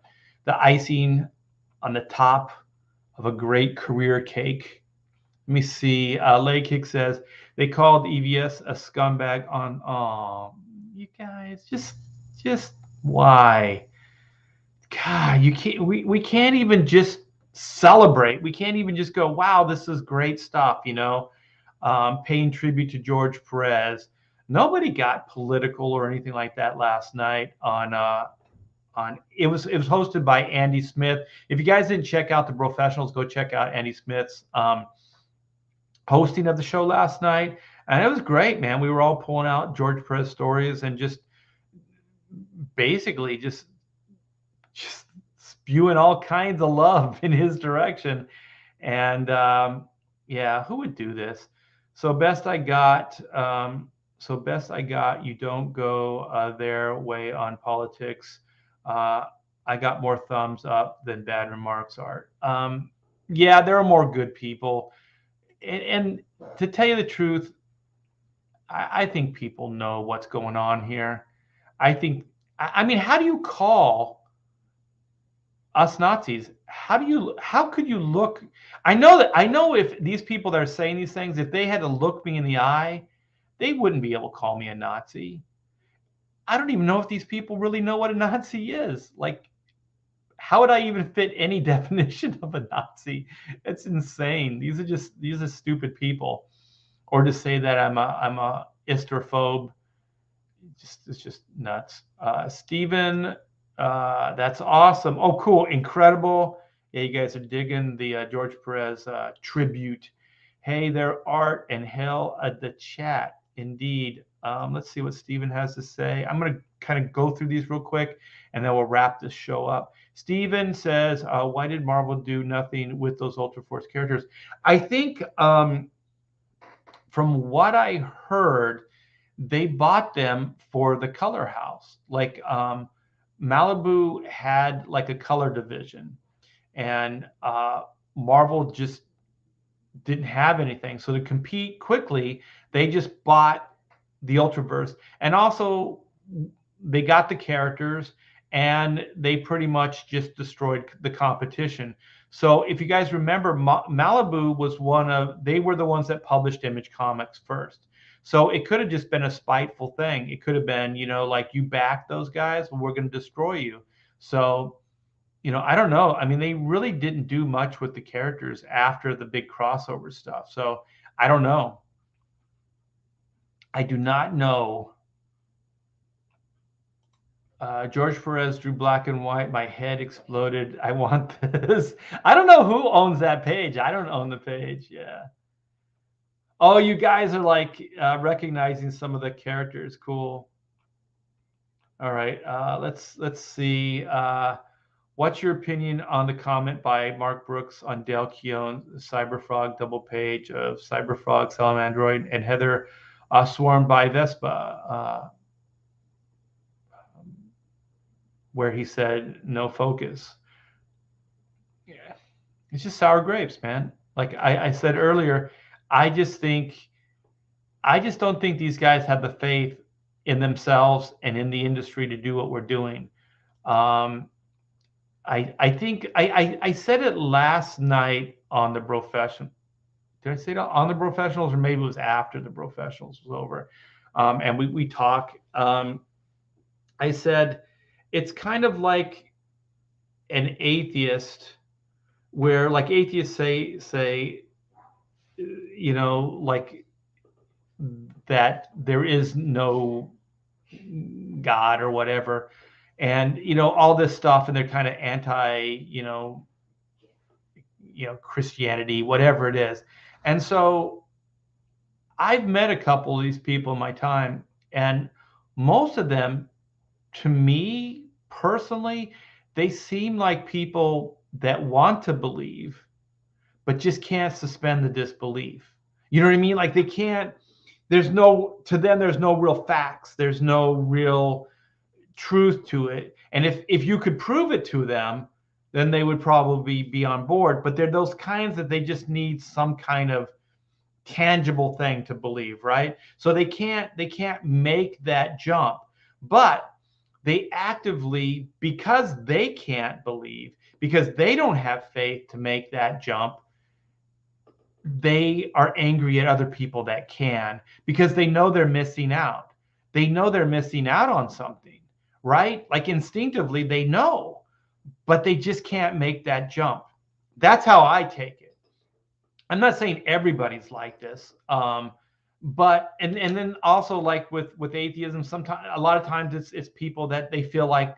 icing on the top of a great career cake. Let me see. Leg Kick says they called EVS a scumbag on. Oh, you guys, just why? God, you can't. We can't even just celebrate. We can't even just go, wow, this is great stuff. Paying tribute to George Perez. Nobody got political or anything like that last night on. It was hosted by Andy Smith. If you guys didn't check out the Professionals, go check out Andy Smith's hosting of the show last night, and it was great, man. We were all pulling out George Perez stories and just basically just spewing all kinds of love in his direction. And yeah, who would do this? So best I got. You don't go their way on politics. I got more thumbs up than bad remarks, Art. Yeah, there are more good people. And to tell you the truth, I think people know what's going on here. I mean, how do you call us Nazis? How could you look? I know if these people that are saying these things, if they had to look me in the eye, they wouldn't be able to call me a Nazi. I don't even know if these people really know what a Nazi is. Like, how would I even fit any definition of a Nazi? It's insane. These are stupid people. Or to say that I'm a Isterphobe, it's just nuts. Steven, that's awesome. Oh, cool, incredible. Yeah, you guys are digging the George Perez tribute. Hey there, Art and Hell at the chat. Indeed. Let's see what Steven has to say. I'm going to kind of go through these real quick, and then we'll wrap this show up. Steven says, why did Marvel do nothing with those Ultra Force characters? I think from what I heard, they bought them for the color house. Like Malibu had like a color division, and Marvel just didn't have anything. So to compete quickly, they just bought the Ultraverse, and also they got the characters, and they pretty much just destroyed the competition. So if you guys remember, Malibu was they were the ones that published Image Comics first. So it could have just been a spiteful thing. It could have been, like, you back those guys, well, we're going to destroy you. So, I don't know. I mean, they really didn't do much with the characters after the big crossover stuff. So I don't know. I do not know. George Perez drew Black and White. My head exploded. I want this. I don't know who owns that page. I don't own the page. Yeah. Oh, you guys are like recognizing some of the characters. Cool. All right. Let's see. What's your opinion on the comment by Mark Brooks on Dale Keown's Cyberfrog double page of Cyberfrog, Salamandroid, and Heather swarmed by Vespa, where he said no focus? Yeah, it's just sour grapes, man. Like I said earlier, I just think I just don't think these guys have the faith in themselves and in the industry to do what we're doing. Um, I think I said it last night on the profession. Did I say it on the professionals, or maybe it was after the professionals was over? And we talk. I said it's kind of like an atheist, where like atheists say like that there is no God or whatever, and all this stuff, and they're kind of anti Christianity, whatever it is. And so I've met a couple of these people in my time, and most of them, to me personally, they seem like people that want to believe but just can't suspend the disbelief. You know what I mean? Like they can't, to them, there's no real facts. There's no real truth to it. And if you could prove it to them, then they would probably be on board. But they're those kinds that they just need some kind of tangible thing to believe, right? So they can't make that jump. But they actively, because they can't believe, because they don't have faith to make that jump, they are angry at other people that can, because they know they're missing out. They know they're missing out on something, right? Like instinctively they know, but they just can't make that jump. That's how I take it. I'm not saying everybody's like this, but and then also like with atheism, sometimes a lot of times it's people that they feel like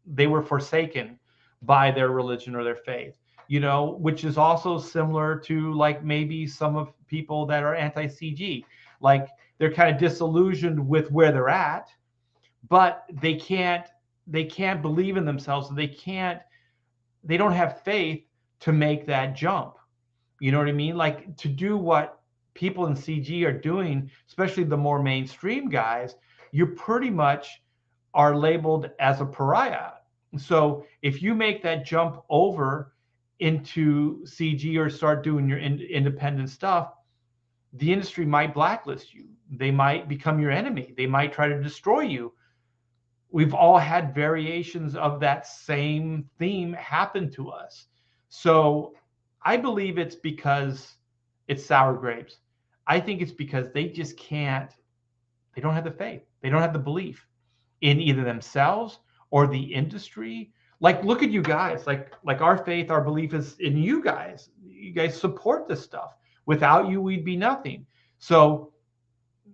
they were forsaken by their religion or their faith, which is also similar to like maybe some of people that are anti-CG, like they're kind of disillusioned with where they're at, but they can't believe in themselves, so they don't have faith to make that jump. You know what I mean? Like to do what people in CG are doing, especially the more mainstream guys, you pretty much are labeled as a pariah. So if you make that jump over into CG or start doing your independent stuff, the industry might blacklist you. They might become your enemy. They might try to destroy you. We've all had variations of that same theme happen to us. So I believe it's because it's sour grapes. I think it's because they just can't, they don't have the faith. They don't have the belief in either themselves or the industry. Like, look at you guys. Like our faith, our belief is in you guys. You guys support this stuff. Without you, we'd be nothing. So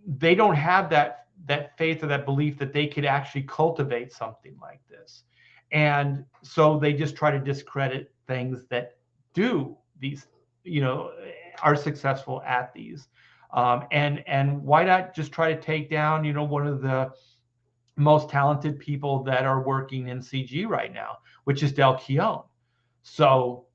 they don't have that faith or that belief that they could actually cultivate something like this. And so they just try to discredit things that do these, are successful at these. And why not just try to take down, one of the most talented people that are working in CG right now, which is Del Keown. So,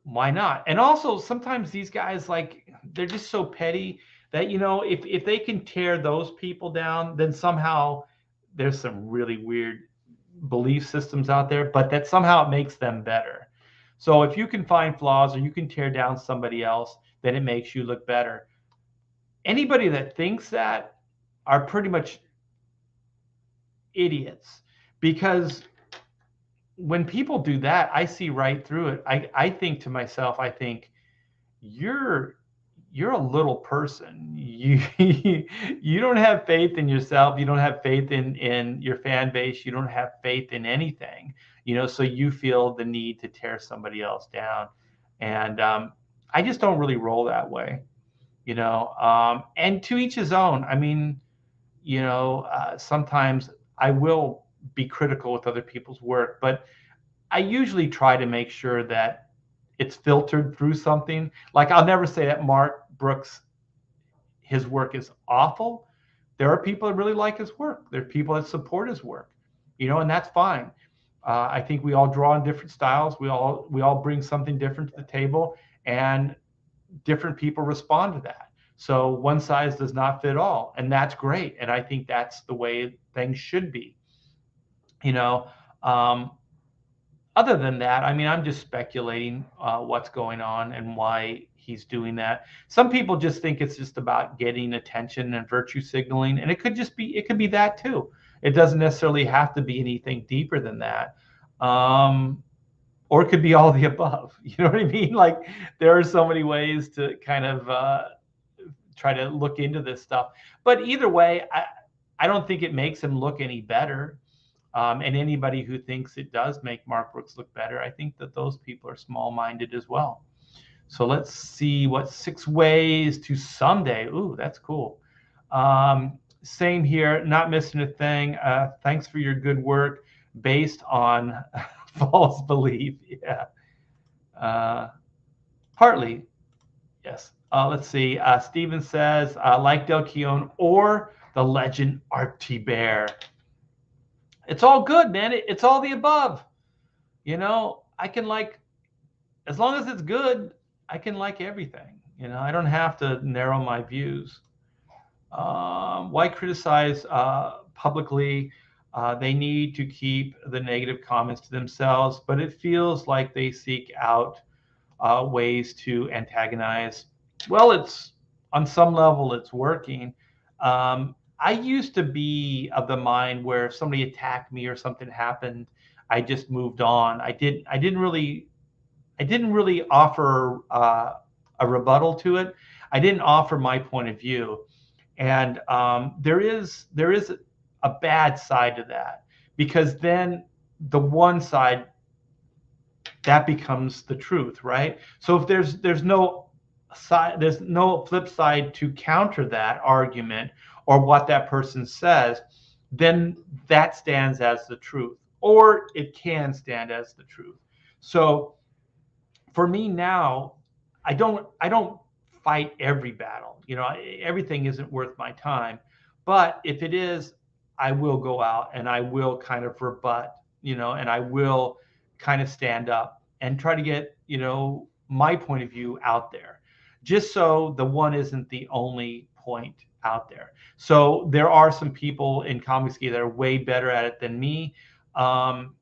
why not? And also sometimes these guys, like, they're just so petty that, if they can tear those people down, then somehow there's some really weird belief systems out there, but that somehow it makes them better. So if you can find flaws or you can tear down somebody else, then it makes you look better. Anybody that thinks that are pretty much idiots, because when people do that, I see right through it. I think to myself, I think you're a little person. You don't have faith in yourself. You don't have faith in your fan base. You don't have faith in anything, so you feel the need to tear somebody else down. And I just don't really roll that way, and to each his own. I mean, sometimes I will be critical with other people's work, but I usually try to make sure that it's filtered through something. Like, I'll never say that Mark Brooks, his work is awful. There are people that really like his work. There are people that support his work, and that's fine. I think we all draw in different styles. We all bring something different to the table, and different people respond to that. So one size does not fit all, and that's great. And I think that's the way things should be. You know, um, Other than that, I mean, I'm just speculating what's going on and why he's doing that. Some people just think it's just about getting attention and virtue signaling, and it could be that too. It doesn't necessarily have to be anything deeper than that. Or it could be all the above. You know what I mean? Like, there are so many ways to kind of try to look into this stuff. But either way, I don't think it makes him look any better. And anybody who thinks it does make Mark Brooks look better, I think that those people are small-minded as well. So let's see what 6 ways to someday. Ooh, that's cool. Same here, not missing a thing. Thanks for your good work based on false belief. Yeah. Partly, yes. Let's see. Steven says, like Del Keown or the legend Archie Bear. It's all good, man. It's all the above. I can like, as long as it's good, I can like everything. I don't have to narrow my views. Why criticize publicly? They need to keep the negative comments to themselves, but it feels like they seek out ways to antagonize. Well, it's on some level, it's working. I used to be of the mind where if somebody attacked me or something happened, I just moved on. I didn't really offer a rebuttal to it. I didn't offer my point of view, and there is a bad side to that, because then the one side, that becomes the truth, right? So if there's no flip side to counter that argument or what that person says, then that stands as the truth, or it can stand as the truth. So for me now, I don't fight every battle. Everything isn't worth my time, but if it is, I will go out and I will kind of rebut, and I will kind of stand up and try to get, my point of view out there, just so the one isn't the only point out there. So there are some people in comicsky that are way better at it than me, and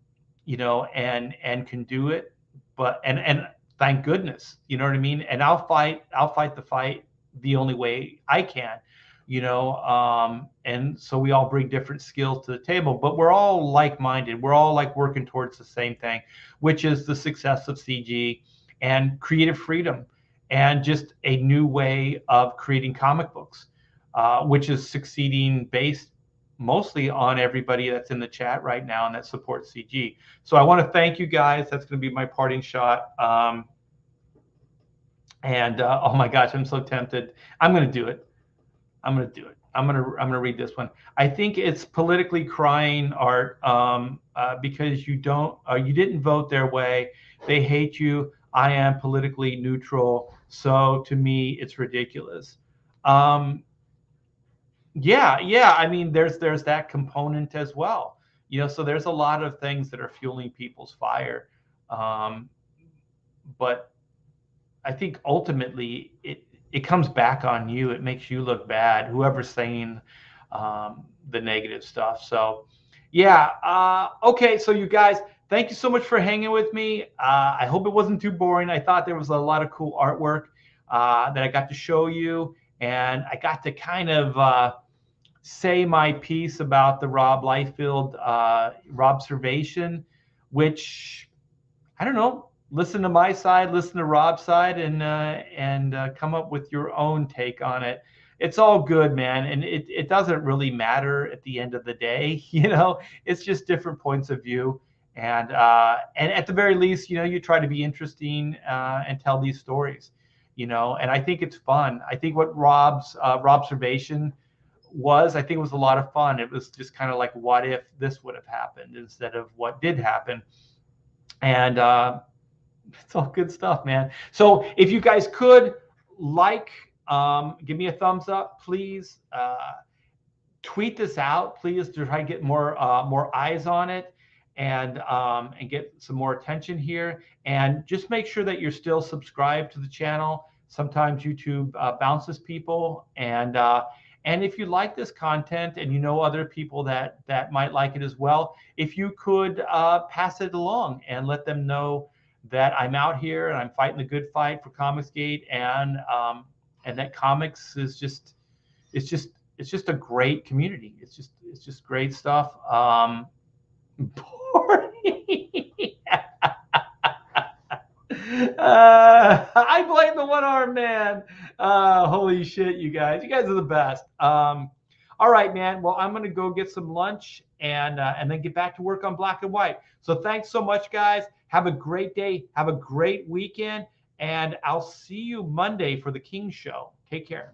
can do it, but and thank goodness, you know what I mean? And I'll fight the fight the only way I can, and so we all bring different skills to the table, but we're all like-minded. We're all like working towards the same thing, which is the success of CG and creative freedom and just a new way of creating comic books, which is succeeding based mostly on everybody that's in the chat right now and that supports CG. So I want to thank you guys. That's going to be my parting shot. Oh my gosh, I'm so tempted. I'm going to do it. I'm going to read this one. I think it's politically crying, Art, because you didn't vote their way. They hate you. I am politically neutral. So to me, it's ridiculous. Yeah. I mean, there's that component as well. So there's a lot of things that are fueling people's fire. But I think ultimately it comes back on you. It makes you look bad, whoever's saying the negative stuff. So yeah. Okay. So you guys, thank you so much for hanging with me. I hope it wasn't too boring. I thought there was a lot of cool artwork that I got to show you, and I got to kind of say my piece about the Rob Liefeld Robservation, which, I don't know, listen to my side, listen to Rob's side, and come up with your own take on it. It's all good, man, and it doesn't really matter at the end of the day. It's just different points of view, and at the very least, you try to be interesting and tell these stories, and I think it's fun. I think what Rob's Robservation was, I think it was a lot of fun. It was just kind of like, what if this would have happened instead of what did happen, and It's all good stuff, man. So if you guys could like, give me a thumbs up, please. Tweet this out, please, to try to get more eyes on it, and get some more attention here. And just make sure that you're still subscribed to the channel. Sometimes YouTube bounces people, and if you like this content and you know other people that might like it as well, if you could pass it along and let them know that I'm out here and I'm fighting the good fight for Comicsgate, and that comics is just it's just it's just a great community. It's just great stuff. I blame the one-armed man. Holy shit, you guys! You guys are the best. All right, man. Well, I'm gonna go get some lunch and then get back to work on Black and White. So thanks so much, guys. Have a great day. Have a great weekend, and I'll see you Monday for the King Show. Take care.